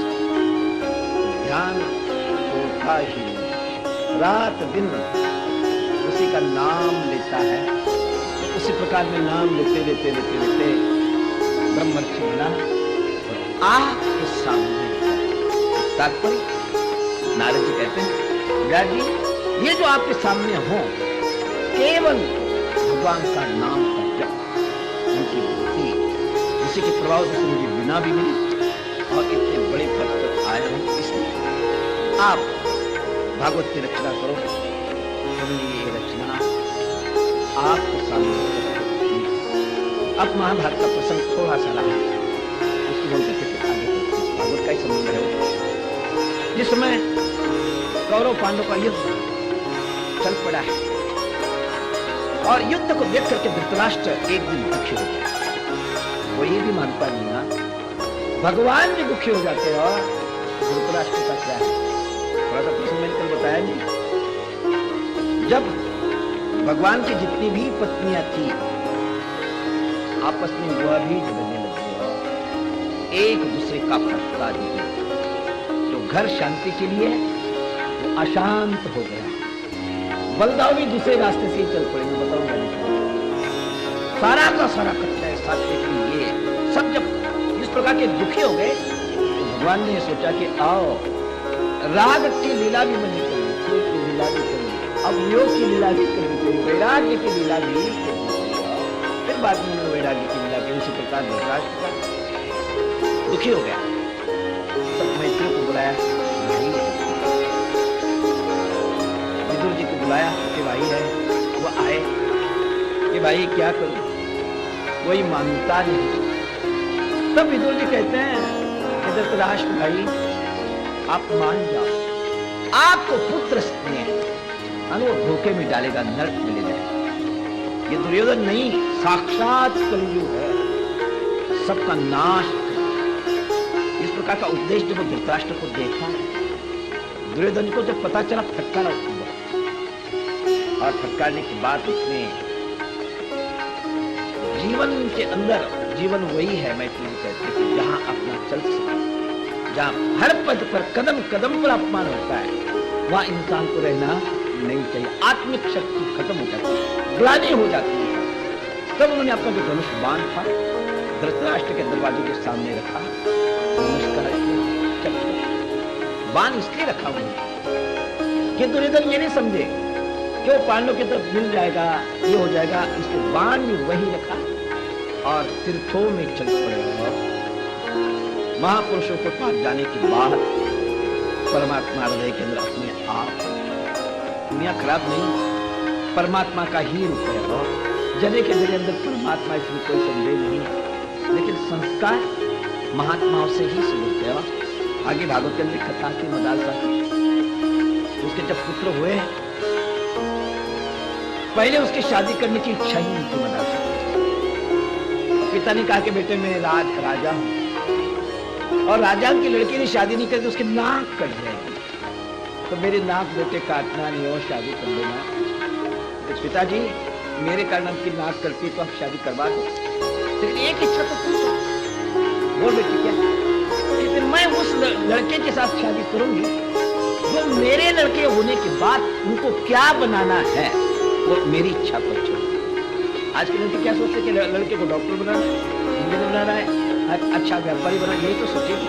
ध्यान छोड़ता ही, रात दिन उसी का नाम लेता है। उसी प्रकार में नाम लेते लेते लेते लेते ब्रह्मर्षि बना, और आपके सामने तात्पर्य नारद जी कहते हैं, व्यास जी, ये जो आपके सामने हो, केवल भगवान का नाम का जप, उनकी भक्ति, उसी के प्रभाव से मुझे बिना भी मिली और इतने बड़े पद पर आया हूं। इसलिए आप भागवत की रचना करो। हमने ये रचना आपके सामने प्रस्तुत की। अब महाभारत का प्रसंग थोड़ा सा रहा, उसको बोलते थे फिर आगे भागवत का ही संबंध है। जिस समय कौरव पांडव का युद्ध चल पड़ा है और युद्ध को देख करके धृतराष्ट्र एक दिन दुखी हो गया। वो ये भी मानता नहीं ना, भगवान भी दुखी हो जाते हैं और धृतराष्ट्र का क्या है। थोड़ा सा प्रसंग मैंने कल बताया नहीं। जब भगवान की जितनी भी पत्नियां थी आपस में वह भी झगड़ने लगे और एक दूसरे का फटका दिए। जो घर शांति के लिए वो अशांत हो गया। बलदाव भी दूसरे रास्ते से ही चल पड़े। मैं बताऊंगा सारा का सारा कच्चा है साथ में ये सब। जब इस प्रकार के दुखी हो गए तो भगवान ने सोचा कि आओ राग की लीला भी बनी करिए, खेल की लीला भी करिए, अब योग की लीला भी करनी चाहिए, वैराग्य की लीला भी करनी चाहिए। फिर बाद में उन्होंने वैराग्य की लीला की। उसी प्रकार धृतराष्ट्र दुखी हो गया। तब मैत्री को बुलाया, विदुर जी को बुलाया कि भाई है। वो आए कि भाई क्या करूं, कोई मानता नहीं। तब विदुर जी कहते हैं कि धृतराष्ट्र भाई आप मान जाओ, आपको पुत्र स्नेह वो धोखे में डालेगा, नरक में ले जाएगा। ये दुर्योधन नहीं, साक्षात कलयुग है, सबका नाश। इस प्रकार का उपदेश जब धृतराष्ट्र को देखा, दुर्योधन को जब पता चला फटकारा हुआ और फटकारने के बाद उसने जीवन के अंदर, जीवन वही है मैत्री कहते हैं जहां अपना चल सके, जहां हर पद पर कदम कदम पर अपमान होता है वहां इंसान को रहना नहीं चाहिए। आत्मिक शक्ति खत्म हो जाती है, ग्लानि हो जाती है। तब उन्होंने अपना जो धनुष बाण था धृतराष्ट्र के दरवाजे के सामने रखा। नमस्कार बाण इसलिए रखा उन्होंने कि दुर्योधन ये नहीं समझे कि वो पांडव की तरफ मिल जाएगा, ये हो जाएगा। इसके बाण में वही रखा और तीर्थों में चल पड़े। महापुरुषों को पास जाने के बाद परमात्मा हृदय के अंदर अपने आप, दुनिया खराब नहीं, परमात्मा का ही रूप है। जने के जने अंदर परमात्मा, इसमें कोई संदेह नहीं। लेकिन संस्कार महात्माओं से ही सुनते हैं। आगे भागवत के अंदर कथा की मदालसा, उसके जब पुत्र हुए पहले उसकी शादी करने की इच्छा ही नहीं थी मदालसा। पिता ने कहा कि बेटे मैं राजा हूं और राजा की लड़की ने शादी नहीं करी तो उसकी नाक कट जाएगी, तो मेरी नाक बेटे काटना नहीं और शादी कर लेना। तो पिताजी मेरे कारण उनकी नाक कटती तो आप शादी करवा दो, लेकिन एक इच्छा तो पूछो। बोल बेटी क्या? लेकिन मैं उस लड़के के साथ शादी करूंगी जो मेरे लड़के होने के बाद उनको क्या बनाना है वो मेरी इच्छा पर छोड़। आज के लड़के क्या सोचते कि लड़के को डॉक्टर बनाना है, इंजीनियर बनाना है, अच्छा व्यापारी बनाना, यही तो सोचेगी।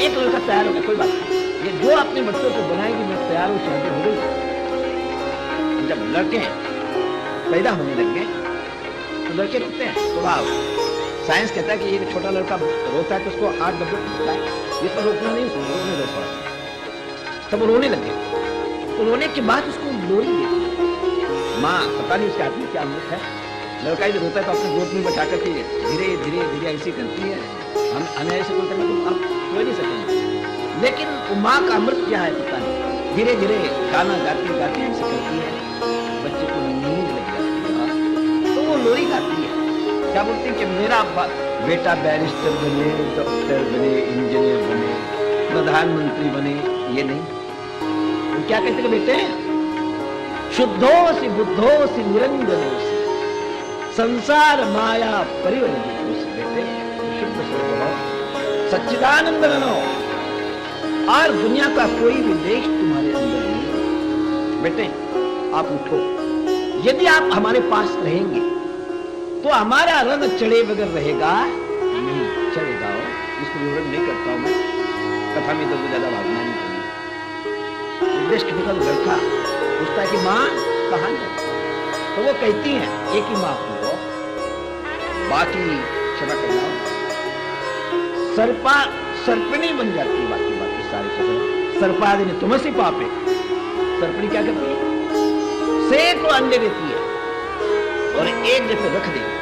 एक लड़का तैयार हो गया, कोई बात नहीं, ये जो अपने बच्चों को बनाएगी मैं तैयार हूं, शादी हो गई। जब लड़के पैदा होने लग गए तो लड़के रोते हैं। तो साइंस कहता है कि ये छोटा लड़का रोता है तो उसको 8 डब्बे होता है, ये तो रोकना नहीं, रोने दो थोड़ा। तब वो रोने लगे तो रोने के बाद उसको लोरी देती है माँ, पता नहीं उसके हाथ में क्या अमृत है। लड़का ही रोता है तो अपने गोद में बैठा करके धीरे धीरे धीरे ऐसी करती है। हमें ऐसे कोई करना तो आप सो नहीं सकेंगे, लेकिन वो माँ का अमृत क्या है पता नहीं, धीरे धीरे गाना गाती गाती ऐसे करती है, बच्चे को नींद लग जाती है तो वो लोरी गाती है। क्या बोलती है कि मेरा बेटा बैरिस्टर बने, डॉक्टर बने, इंजीनियर बने, प्रधानमंत्री बने, ये नहीं। वो क्या कहते हैं बेटे, शुद्धोसि बुद्धोसि निरंजनोसि संसार माया परिवर्तितोसि। बेटे शुद्ध स्वरूप हो, सच्चिदानंद बनो और दुनिया का कोई विदेश तुम्हारे अंदर नहीं। बेटे आप उठो, यदि आप हमारे पास रहेंगे तो हमारा रंग चढ़े बगैर रहेगा नहीं, चढ़ेगा। इसको विवरण नहीं करता हूं मैं, कथा में तो ज्यादा भागना नहीं चाहिए। उपदेश के निकल लड़का पूछता है कि माँ कहाँ जाए, तो वो कहती है एक ही माँ को, बाकी क्षमा करना, सर्पा सर्पणी बन जाती है, बाकी बाकी सारी चीजें सर्पादिनी तुमसी पापे। सर्पणी क्या करती है? सैकड़ों अंडे देती है और एक जगह रख देगी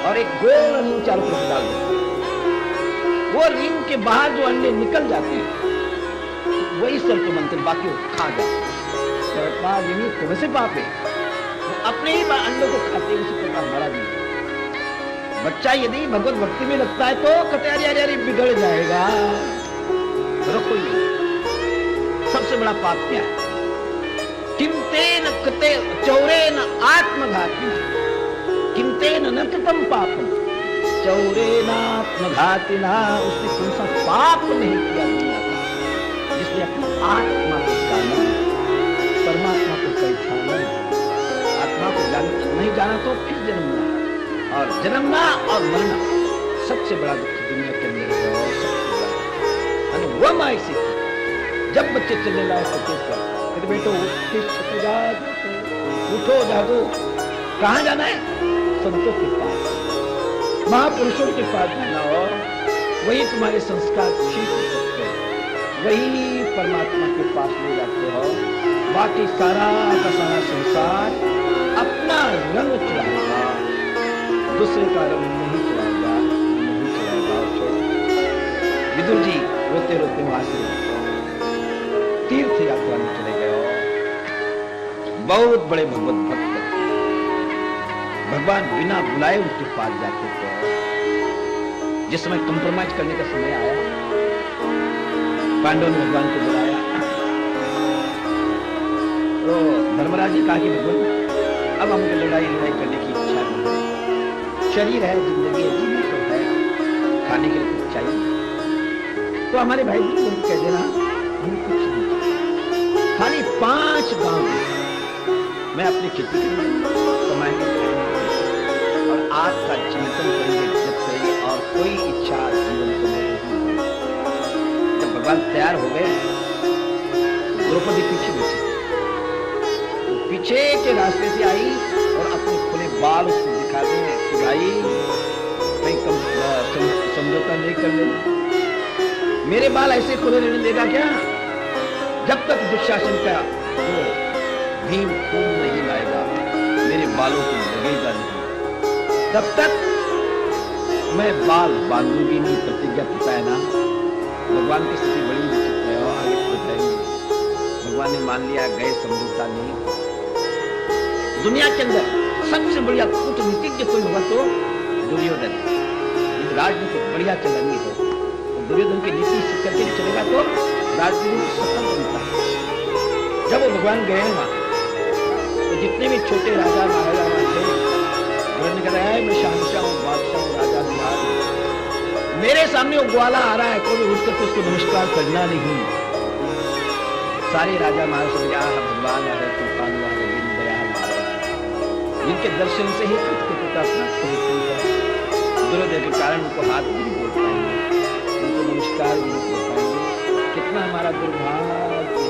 और एक गोल रिंग चारों तरफ डाल देती है। वो रिंग के बाहर जो अंडे निकल जाते हैं वही सर्प बनते हैं, बाकी वो खा जाते हैं। सर्पादिनी तुमसे पापे, वो अपने ही अंडों को खाते हैं, उसी प्रकार हमारा भी। बच्चा यदि भगवत भक्ति में लगता है तो कहते अरे बिगड़ जाएगा, रखो ये। सबसे बड़ा पाप क्या है? किंतेन कृते चौरेन आत्मघाती, किंतेन न कृतम पापम चौरेन आत्मघातिना। उसने कौन सा पाप नहीं किया दुनिया का जिसने अपनी आत्मा को जाना, परमात्मा को पहचाना। आत्मा को नहीं जाना तो फिर जन्मना, और जन्मना और मरना सबसे बड़ा दुख दुनिया के अंदर है। और सबसे बड़ा वो माई से जब बच्चे चलने लाए तो कहते बेटो उठो जागो, कहाँ जाना है? संतों के पास, महापुरुषों के पास जाना, और वही तुम्हारे संस्कार ठीक हो सकते हैं, वही परमात्मा के पास ले जाते हो। बाकी सारा का सारा संसार अपना रंग चलाएगा, दूसरे का रंग नहीं चलाएगा, नहीं चलाएगा। विदुर जी रोते रोते वहां से तीर्थ यात्रा में चले गए। बहुत बड़े भगवत भक्त, भगवान बिना बुलाए उनके पास जाते थे। जिस समय कंप्रोमाइज करने का समय आया, पांडवों ने भगवान को बुलाया तो धर्मराज ने कहा कि भगवान अब हमको लड़ाई करने की इच्छा नहीं, शरीर है, जिंदगी है, जीने को है, खाने के लिए कुछ चाहिए, तो हमारे भाई जी को कह देना हमें कुछ नहीं, खाली 5 गांव मैं अपनी खेती कमाएंगे और आपका चिंतन करेंगे, जब करेंगे, और कोई इच्छा जीवन को नहीं। जब भगवान तैयार हो गए, द्रौपदी पीछे बची, तो पीछे के रास्ते से आई और अपने खुले बाल उसको दिखा दे कि भाई कहीं समझौता नहीं कर लेना, मेरे बाल ऐसे खुले रहने देगा क्या? जब तक दुशासन का वो भीम खून नहीं लाएगा, मेरे बालों को लगेगा नहीं, तब तक मैं बाल बांधूंगी नहीं। प्रतिज्ञा पता है ना, भगवान की स्थिति बड़ी विचित्र है और आगे बताएंगे। भगवान ने मान लिया, गए, समझौता नहीं। दुनिया के अंदर सबसे बढ़िया कूटनीतिज्ञ कोई होगा तो दुर्योधन, राजनीति बढ़िया चलानी हो तो दुर्योधन की नीति सीख करके चलेगा तो राजनीति सफल बनता है। जब वो भगवान गए वहां तो जितने भी छोटे राजा महाराजा वहां थे, उन्होंने कहा है मैं शहंशाह हूं, बादशाह हूं, राजा बिहार, मेरे सामने वो ग्वाला आ रहा है, कोई उठ करके उसको नमस्कार करना नहीं। सारे राजा महाराजा भगवान आ रहे, तूफान आ रहे, दीनदयाल आ रहे, जिनके दर्शन से ही के पिता दुर्योधन के कारण उनको हाथ भी नहीं बोल पाएंगे, उनको नमस्कार भी नहीं बोल पाएंगे। कितना हमारा दुर्भाग्य,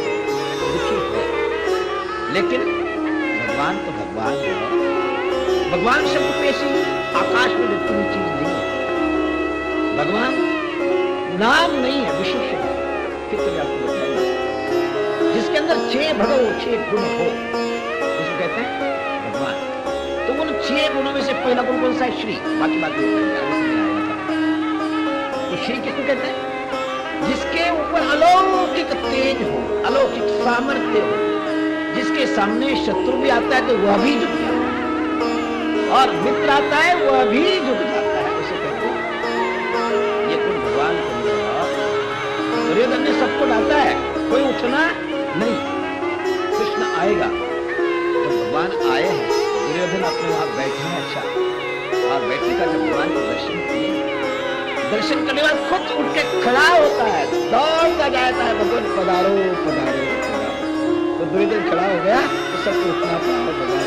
दुखी है। लेकिन भगवान तो भगवान है। भगवान शब्द पे ऐसी आकाश में लिखती हुई चीज नहीं है। भगवान नाम नहीं है, विशेषण है। कितने आपको बताएंगे जिसके अंदर 6 भगव 6 गुण हो, जिसको कहते हैं भगवान। तो उन 6 गुणों में से पहला गुण कौन सा है? श्री। बाकी बात तो श्री किसको कहते हैं? जिसके ऊपर अलौकिक तेज हो, अलौकिक सामर्थ्य हो, जिसके सामने शत्रु भी आता है तो वह भी झुक जाता है, और मित्र आता है वह भी झुक जाता है, उसे कहते हैं। ये गुण भगवान को मिला। दुर्योधन ने सबको डांटा है, कोई उठना नहीं। कृष्ण आएगा, जब भगवान आए हैं, दुर्योधन अपने वहां बैठे हैं, अच्छा, और बैठने का जब भगवान के दर्शन किए, दर्शन करने बाद खुद उठ के खड़ा होता है, दौड़ता जाता है, भगवान पधारो पधारो पधारो। तो दुर्योधन खड़ा हो गया तो सबको उठना पड़ा, भगवान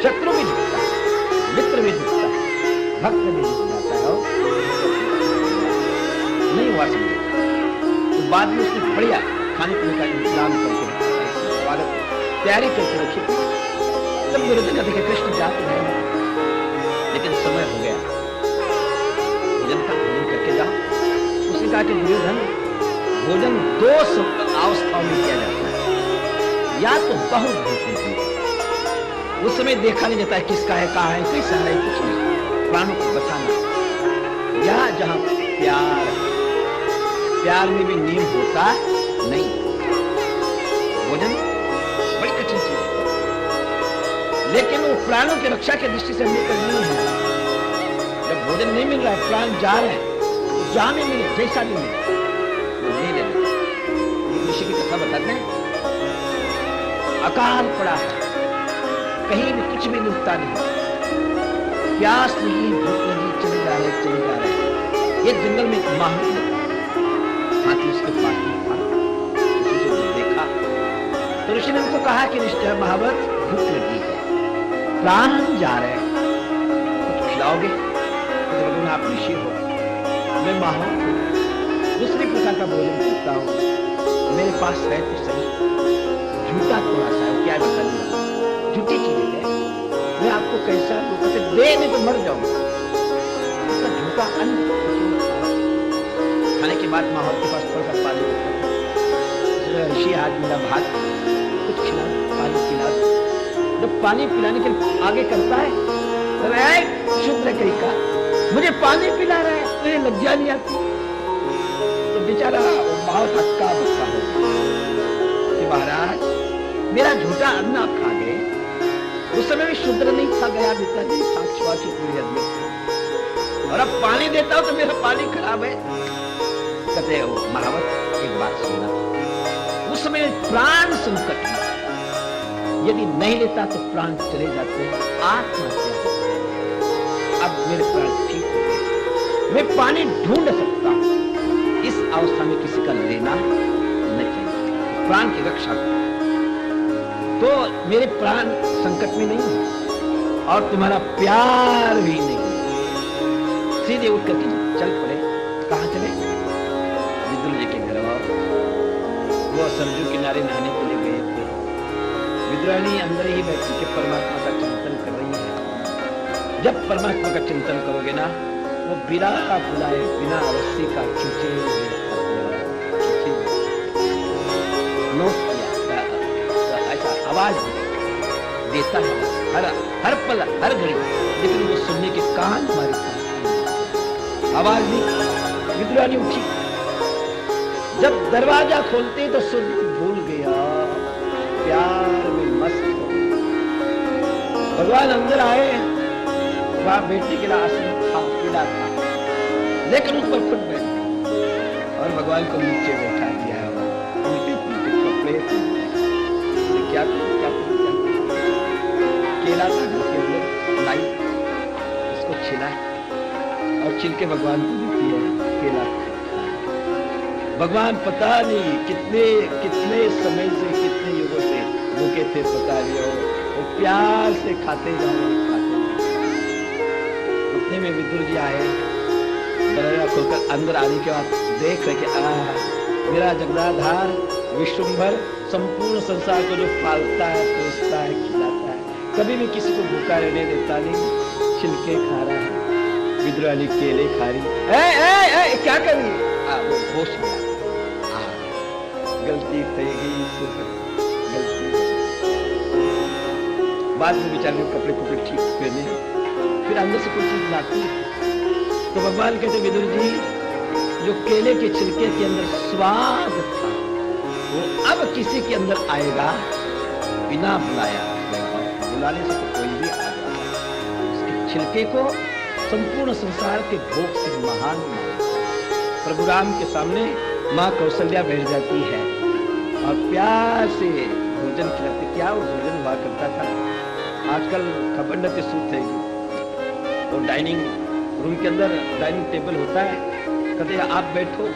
शत्रु भी झुकता है, मित्र भी झुकता है, भक्त भी झुक जाता है, नहीं हुआ समझे। तो बाद में उसने बढ़िया खाने पीने का इंतजाम करके स्वागत तैयारी करके रखी। जब दुर्योधन देखे कृष्ण जाते हैं लेकिन समय हो गया, भोजन का भोजन करके जाओ। उसने कहा कि दुर्योधन, भोजन दो अवस्थाओं में किया जाता है, या तो बहुत भूख होती है, उस समय देखा नहीं जाता है किसका है, कहाँ है, कैसा है, कुछ नहीं, प्राणों को बचाना, या जहां प्यार में भी नींद होता नहीं। भोजन बड़ी कठिन चीज है, लेकिन वो प्राणों की रक्षा की दृष्टि से हमने करनी है। जब भोजन नहीं मिल रहा है, प्राण जा रहे हैं, तो जहां में मिले, जैसा भी मिले, वो नहीं लेना। ऋषि की कथा बताते हैं, अकाल पड़ा है, कहीं भी कुछ भी मिलता नहीं, प्यास नहीं, भूख लगी, चले जा रहे। एक जंगल में एक महावत हाथी उसके पास में था। उसे जब देखा तो ऋषि ने उनको कहा कि महावत, भूख लगी है, प्राण जा रहे हैं, कुछ खिलाओगे? तो आप ऋषि हो, मैं महावत हूँ, दूसरी प्रकार का भोजन करता हूँ, मेरे पास है तो सही, झूठा थोड़ा सा है, क्या बता दूंगा, झूठी चीजें है, मैं आपको कैसा दे नहीं तो मर जाऊंगा, उसका झूठा अन्न खाने के बाद माहौल के पास थोड़ा सा पानी होता, ऋषि हाथ मिला, भात कुछ खिला, पानी पिला। जब पानी पिलाने के लिए आगे करता है, शुद्र कहीं का, मुझे पानी पिला रहा है, मुझे लज्जा नहीं आती। तो बेचारा बहुत हक्का बक्का हो कि महाराज, मेरा झूठा अन्न आप खा गए, उस समय भी शुद्र नहीं था, गया बीता नहीं था, छुआछूत पूरी आदमी, और अब पानी देता हूं तो मेरा पानी खराब है। कहते हो महावत, एक बात सुनना, उस समय प्राण संकट में, यदि नहीं लेता तो प्राण चले जाते, आत्महत्या होती है। अब मेरे प्राण ठीक हो गए, मैं पानी ढूंढ सकता हूं, इस अवस्था में किसी का लेना नहीं चाहिए, प्राण की रक्षा, तो मेरे प्राण संकट में नहीं है और तुम्हारा प्यार भी नहीं। सीधे उठ करके चल पड़े। कहां चले? विदुर जी के घर। वो सरजू किनारे नहाने के लिए गए थे। विद्राणी अंदर ही बैठ के परमात्मा का चिंतन कर रही है। जब परमात्मा का चिंतन करोगे ना, वो बिना बुलाए, बिना रस्सी का खींचे ऐसा आवाज देता है हर पल हर घड़ी, लेकिन वो सुनने के कान हमारे पास आवाज नहीं। विद्राणी उठी, जब दरवाजा खोलते तो सूर्य भूल गया, प्यार में मस्त हो। भगवान अंदर आए, वहां बैठने के लिए आसन था, पीड़ा था, लेकिन उस पर खुद बैठ और भगवान को नीचे बैठा दिया। उल्टे पुल्टे कपड़े, क्या केला था घर के अंदर, लाई उसको छिला और छिल के भगवान को देती है केला। भगवान पता नहीं कितने समय से, कितने युगों से भूखे थे, पता नहीं वो प्यार से खाते जाओ। उतने में विदुर जी आए, दरवाजा खोलकर अंदर आने के बाद देख रहे कि मेरा जगदाधार विश्वभर संपूर्ण संसार को जो पालता है, पोसता है, खिलाता है, कभी भी किसी को भूखा रहने देता नहीं, छिलके खा रहा है। विद्राणी केले खा रही, क्या कर रही है? वो होश में गलती થઈ गई, गलती। बाद में बेचारे कपड़े ठीक पहने, फिर अंदर से कोई चीज लाती तो भगवान कहते विदुर जी, जो केले के छिलके के अंदर स्वाद था, वो अब किसी के अंदर आएगा बिना बुलाया। बुलाने से तो कोई भी आ जाएगा। उसके छिलके को संपूर्ण संसार के भोग से महान प्रभु राम के सामने माँ कौशल्या बैठ जाती है और प्यार से भोजन खिलाते। क्या वो भोजन हुआ करता था? आजकल खबंडते सूत है, वो डाइनिंग रूम के अंदर डाइनिंग टेबल होता है, कहते आप बैठो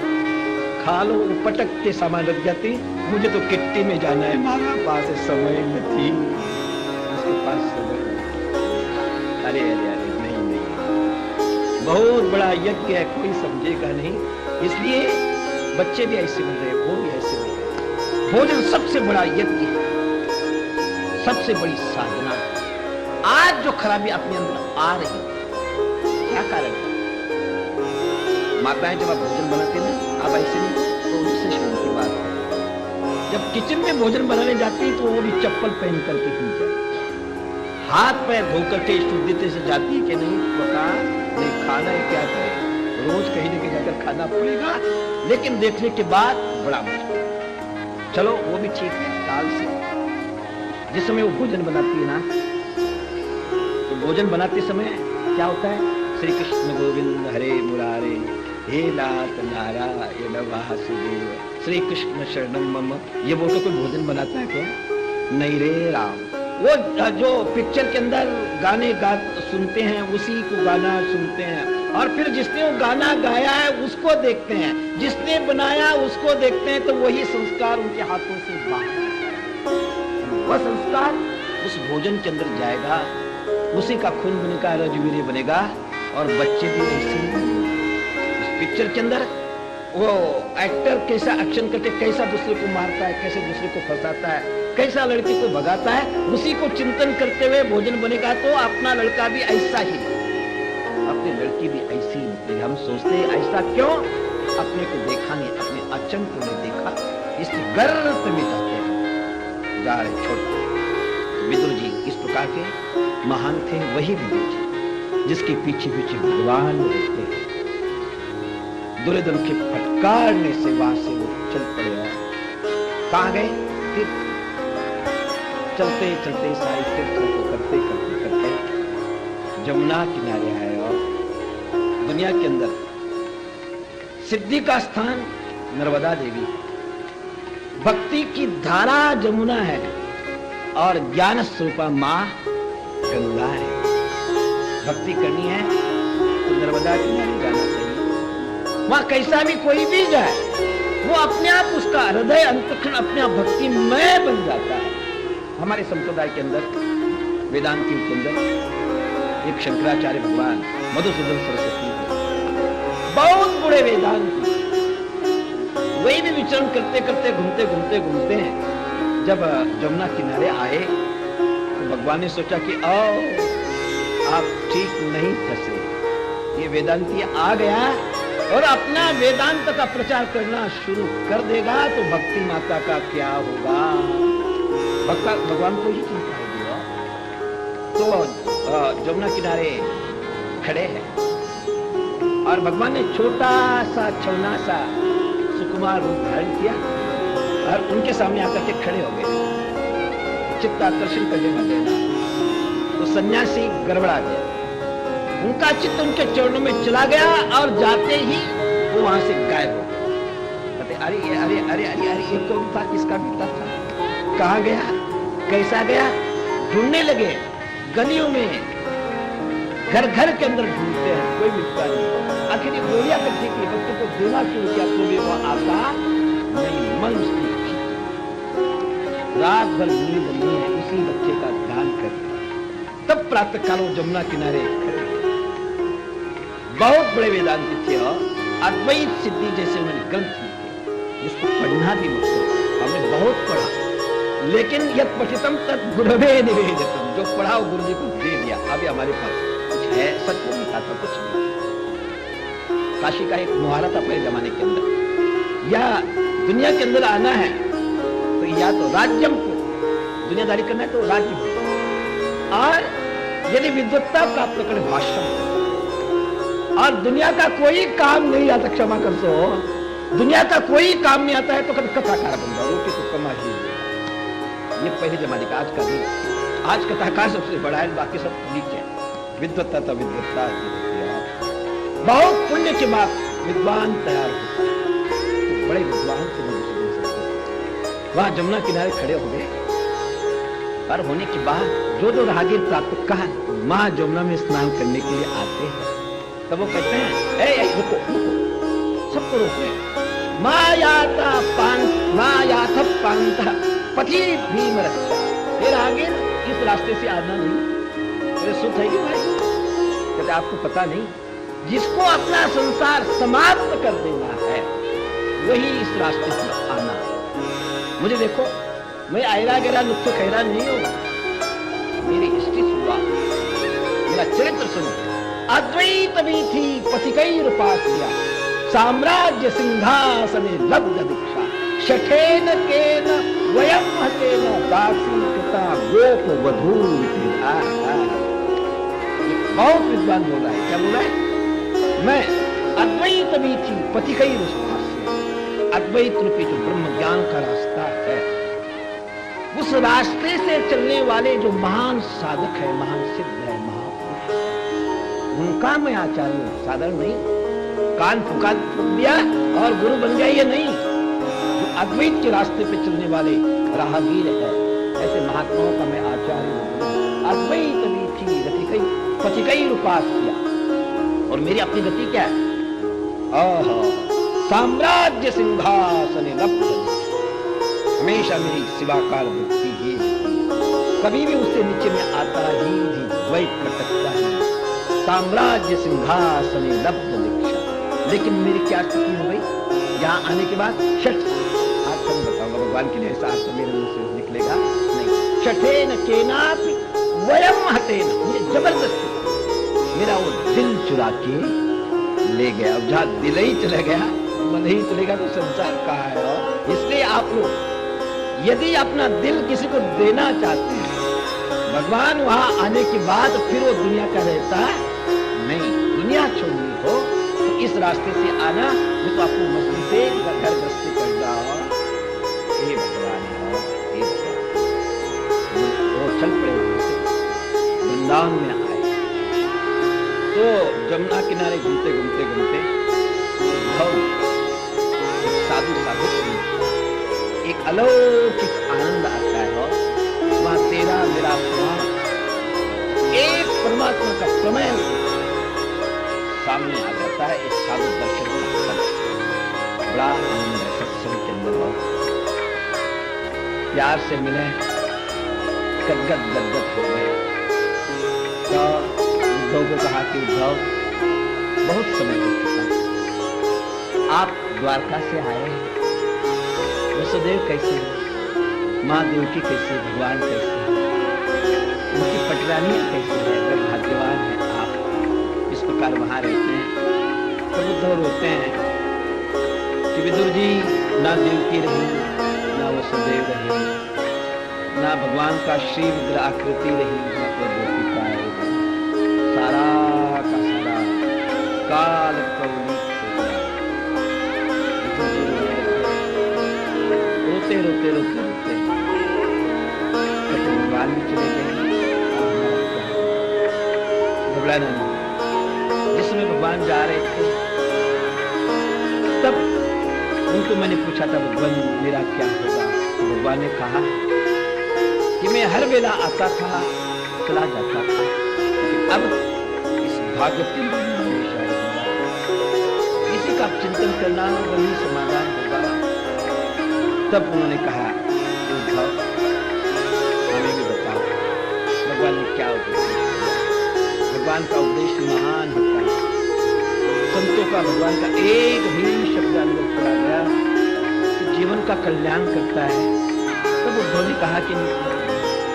खा लो, पटक के सामान रख जाती, मुझे तो किट्टी में जाना है, हमारा पास समय नहीं, उसके पास समय। अरे अरे अरे नहीं, बहुत बड़ा यज्ञ है, कोई समझेगा नहीं, इसलिए बच्चे भी ऐसे बन रहे, वो भी ऐसे बन रहे। भोजन सबसे बड़ा यज्ञ है, सबसे बड़ी साधना। आज जो खराबी अपने अंदर आ रही, क्या कारण है? माताएं जब आप भोजन बनाते ना, आप ऐसे नहीं तो उससे शर्म की बात है। जब किचन में भोजन बनाने जाती है तो वो भी चप्पल पहन करके ही जाती, हाथ पैर धो करके शुद्धिते से जाती है कि नहीं पता नहीं खाना है क्या करे, रोज कहीं ना कहीं जाकर खाना पड़ेगा, लेकिन देखने के बाद बड़ा मुश्किल। चलो वो भी ठीक है, साल से जिस समय वो भोजन बनाती है ना, तो भोजन बनाते समय क्या होता है, श्री कृष्ण गोविंद हरे मुरारे हे नाथ नारायण वासुदेव श्री कृष्ण शरणम मम, ये बोल के कोई भोजन बनाता है क्या? नहीं रे राम। वो जो पिक्चर के अंदर गाने सुनते हैं, उसी को गाना सुनते हैं, और फिर जिसने वो गाना गाया है उसको देखते हैं, जिसने बनाया उसको देखते हैं, तो वही संस्कार उनके हाथों से बाहर, वह संस्कार उस भोजन के अंदर जाएगा, उसी का खून बनेगा, रजवीरे बनेगा, और बच्चे भी ऐसे उस पिक्चर के अंदर वो एक्टर कैसा एक्शन करके कैसा दूसरे को मारता है, कैसे दूसरे को फंसाता है, कैसा लड़की को भगाता है, उसी को चिंतन करते हुए भोजन बनेगा, तो अपना लड़का भी ऐसा ही, अपनी लड़की भी ऐसी निकलेगी। हम सोचते हैं ऐसा क्यों? अपने को देखा नहीं, अपने अचन को नहीं देखा, इस गर्त में जाते हैं, जा रहे छोटे। विदुर जी इस प्रकार के महान थे, वही विदुर जी जिसके पीछे पीछे भगवान रहते हैं। दुर्योधन के फटकारने से वहां से वो चल पड़े। कहां गए? तीर्थ। चलते चलते सारी तीर्थों को करते करते करते जमुना किनारे आए, और दुनिया के अंदर सिद्धि का स्थान नर्मदा देवी, भक्ति की धारा जमुना है, और ज्ञान स्वरूपा मां गंगा है। भक्ति करनी है तो नर्मदा किनारे जाना चाहिए। वहां कैसा भी कोई भी जाए, वो अपने आप उसका हृदय अंतःकरण अपने आप भक्तिमय बन जाता है। हमारे संप्रदाय के अंदर, वेदांत के अंदर एक शंकराचार्य भगवान मधुसूदन सरस्वती थे, बहुत बड़े वेदांत, वही भी विचरण करते करते घूमते घूमते घूमते हैं, जब जमुना किनारे आए तो भगवान ने सोचा कि आओ आप ठीक नहीं फंसे, ये वेदांती आ गया और अपना वेदांत का प्रचार करना शुरू कर देगा, तो भक्ति माता का क्या होगा? भगवान को ही चिंता होगी। तो जमुना किनारे खड़े हैं, और भगवान ने छोटा सा छौना सा सुकुमार रूप धारण किया, और उनके सामने आकर के खड़े हो गए। चित्ताकर्षण करने वाले तो सन्यासी गड़बड़ा गया, उनका चित्त उनके चरणों में चला गया, और जाते ही वो वहां से गायब हो गया। अरे अरे अरे अरे अरे ये कौन था? किसका बेटा था? कहाँ गया? कैसा गया? ढूंढने लगे गलियों में, घर घर के अंदर ढूंढते हैं, कोई मिलता नहीं। आखिर ये गोलियां करते कि बच्चों को देना शुरू किया, तो भी वो आता नहीं, मन उसकी रात भर नींद नहीं है, उसी बच्चे का ध्यान करते। तब प्रातः काल वो जमुना किनारे खड़े, बहुत बड़े वेदांती थे, और अद्वैत सिद्धि जैसे उन्होंने ग्रंथ लिखे, जिसको पढ़ना भी मुश्किल, हमने बहुत पढ़ा, लेकिन यद पठितम तत् गुरवे निवेदितम, जो पढ़ा वो गुरु जी को दे दिया। अभी हमारे पास कुछ है, सच को नहीं था, कुछ नहीं। काशी का एक मुहारा था पहले जमाने के अंदर, या दुनिया के अंदर आना है तो या तो राज्यम को दुनियादारी करना है तो राज्य को, और यदि विद्वत्ता प्राप्त कर भाषण, और दुनिया का कोई काम नहीं आता, क्षमा कर सो, दुनिया का कोई काम नहीं आता है तो कभी कथाकार बन जाओ, रोटी तो कमा ही। ये पहले जमाने का, आज का नहीं। आज कथाकार सबसे बड़ा है, बाकी सब नीचे। विद्वत्ता तो विद्वत्ता, बहुत पुण्य के बाद विद्वान तैयार होता है, तो बड़े विद्वान से वहां जमुना किनारे खड़े हो गए, और होने के बाद जो राहगीर प्रातः काल मां जमुना में स्नान करने के लिए आते हैं, तब वो कहते हैं ए रुको रुको, सबको रोक ले। मायाथ पांत पथि भीम रक्षा, ये राहगीर इस रास्ते से आना नहीं, मेरे सुख है कि भाई? कहते आपको पता नहीं, जिसको अपना संसार समाप्त कर देना है वही इस रास्ते से आना। मुझे देखो, मैं आयरा गहरा नुक्सो खैरा नहीं होगा, मेरी हिस्ट्री सुनवा, मेरा चरित्र सुनो, अद्वैत वीथि पथिकैरुपास्या साम्राज्य सिंहासने लब्ध दीक्षा शठेन केन वयम हतेन दासी कृता गोप वधू बहुत विद्वान बोल रहा है। क्या बोल रहा है? मैं अद्वैत वीथि पथिकैरुपास्या अद्वैत रूपी जो ब्रह्म ज्ञान का रास्ता है, उस रास्ते से चलने वाले जो महान साधक है, महान सिद्ध है, महापुरुष, उनका मैं आचार्य हूं, साधारण नहीं। कान फूक दिया और गुरु बन गया, ये नहीं। जो अद्वैत के रास्ते पे चलने वाले राहगीर है, ऐसे महात्माओं का मैं आचार्य हूं। अद्वैत वीथि गतिकै पथिकैरुपास्या, और मेरी अपनी गति क्या है? साम्राज्य सिंहासने लब्ध, हमेशा मेरी शिवाकार वृत्ति ही, कभी भी उससे नीचे में आता ही द्वैत भटकता ही। साम्राज्य सिंहासने लब्ध दीक्षा, लेकिन मेरी क्या स्थिति हो गई यहाँ आने के बाद? शठ, आज तो मैं बताऊंगा भगवान के लिए, ऐसा आज तो मेरे मुंह से निकलेगा नहीं। शठेन केनापि वयम हतेन, मुझे जबरदस्ती मेरा वो दिल चुरा के ले गया। अब जहाँ दिल ही चला गया, मन ही चलेगा तो संसार कहाँ है? और इसलिए आप लोग यदि अपना दिल किसी को देना चाहते हैं, भगवान वहां आने के बाद फिर वो दुनिया का रहता नहीं। दुनिया छोड़नी हो तो इस रास्ते से आना, नहीं तो आपको मस्ती से घर गस्ती कर जाओ। हे भगवान, हे भगवान, वो चल पड़े वहां से वृंदावन में आए। तो जमुना किनारे घूमते घूमते घूमते साधु साधु एक अलौकिक आनंद आता है। और वहां तेरा मेरा प्रमाण, एक परमात्मा का प्रमेय सामने आ जाता है। इस साधु दर्शन का बड़ा आनंद है सत्संग के अंदर। प्यार से मिले, गदगद गदगद हो गए। तो उद्धव को कहा कि उद्धव, बहुत समय हो चुका, आप द्वारका से आए हैं, वसुदेव कैसे है, माँ देवकी कैसे, भगवान कैसे है, उनकी पटरानियां कैसे है, अगर भाग्यवान है आप इस प्रकार वहां रहते हैं। तो उद्धव रोते हैं कि विदुर जी, ना देवकी रही, ना वसुदेव रहे, ना भगवान का श्री विग्रह आकृति रही, ना कोई गोपिका है, सारा का सारा काल कौलिक हो गया। रोते रोते रोते रोते भगवान भी चले गए। घबराना नहीं। जिस समय भगवान जा रहे थे, तब उनको मैंने पूछा था, भगवान मेरा क्या होगा? तो भगवान ने कहा कि मैं हर वेला आता था, चला जाता था, अब इस भागवती में हमेशा रहूंगा। इसी का चिंतन करना, वही समाधान होगा। तब उन्होंने कहा, उद्धव हमें भी बताओ, भगवान ने क्या उपदेश दिया? भगवान का उपदेश महान होता है। संतों का भगवान का एक भी शब्द अंदर चला गया तो जीवन का कल्याण करता है। तब उद्धव ने कहा कि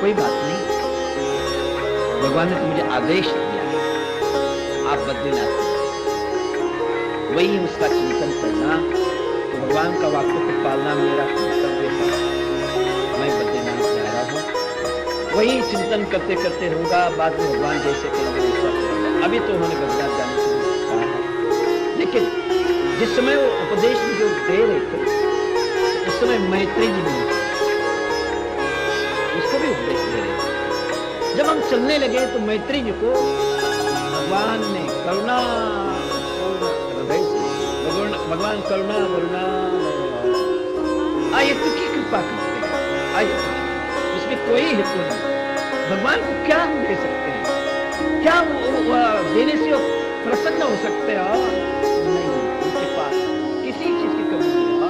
कोई बात नहीं, भगवान ने तो मुझे आदेश दिया है, आप बद्रीनाथ वही उसका चिंतन करना। तो भगवान का वाक्य को पालना मेरा कर्तव्य है। मैं बद्रीनाथ जा रहा हूँ, वही चिंतन करते करते रहूंगा। बाद में भगवान जैसे कहेंगे वैसा करूंगा। अभी तो उन्होंने बद्रीनाथ जाने के लिए कहा है, लेकिन जिस समय वो उपदेश जो दे रहे थे, उस समय मैत्री जी ने उसको भी उपदेश दे रहे थे। जब हम चलने लगे तो मैत्री जी को भगवान ने करुणा हृदय से, भगवान करुणा करुणा आइए तो की कृपा करते हैं, आइए उसमें कोई हेतु नहीं। भगवान को क्या हम दे सकते हैं? क्या वो देने से प्रसन्न हो सकते हैं? नहीं, उनके पास किसी चीज की कमी नहीं है।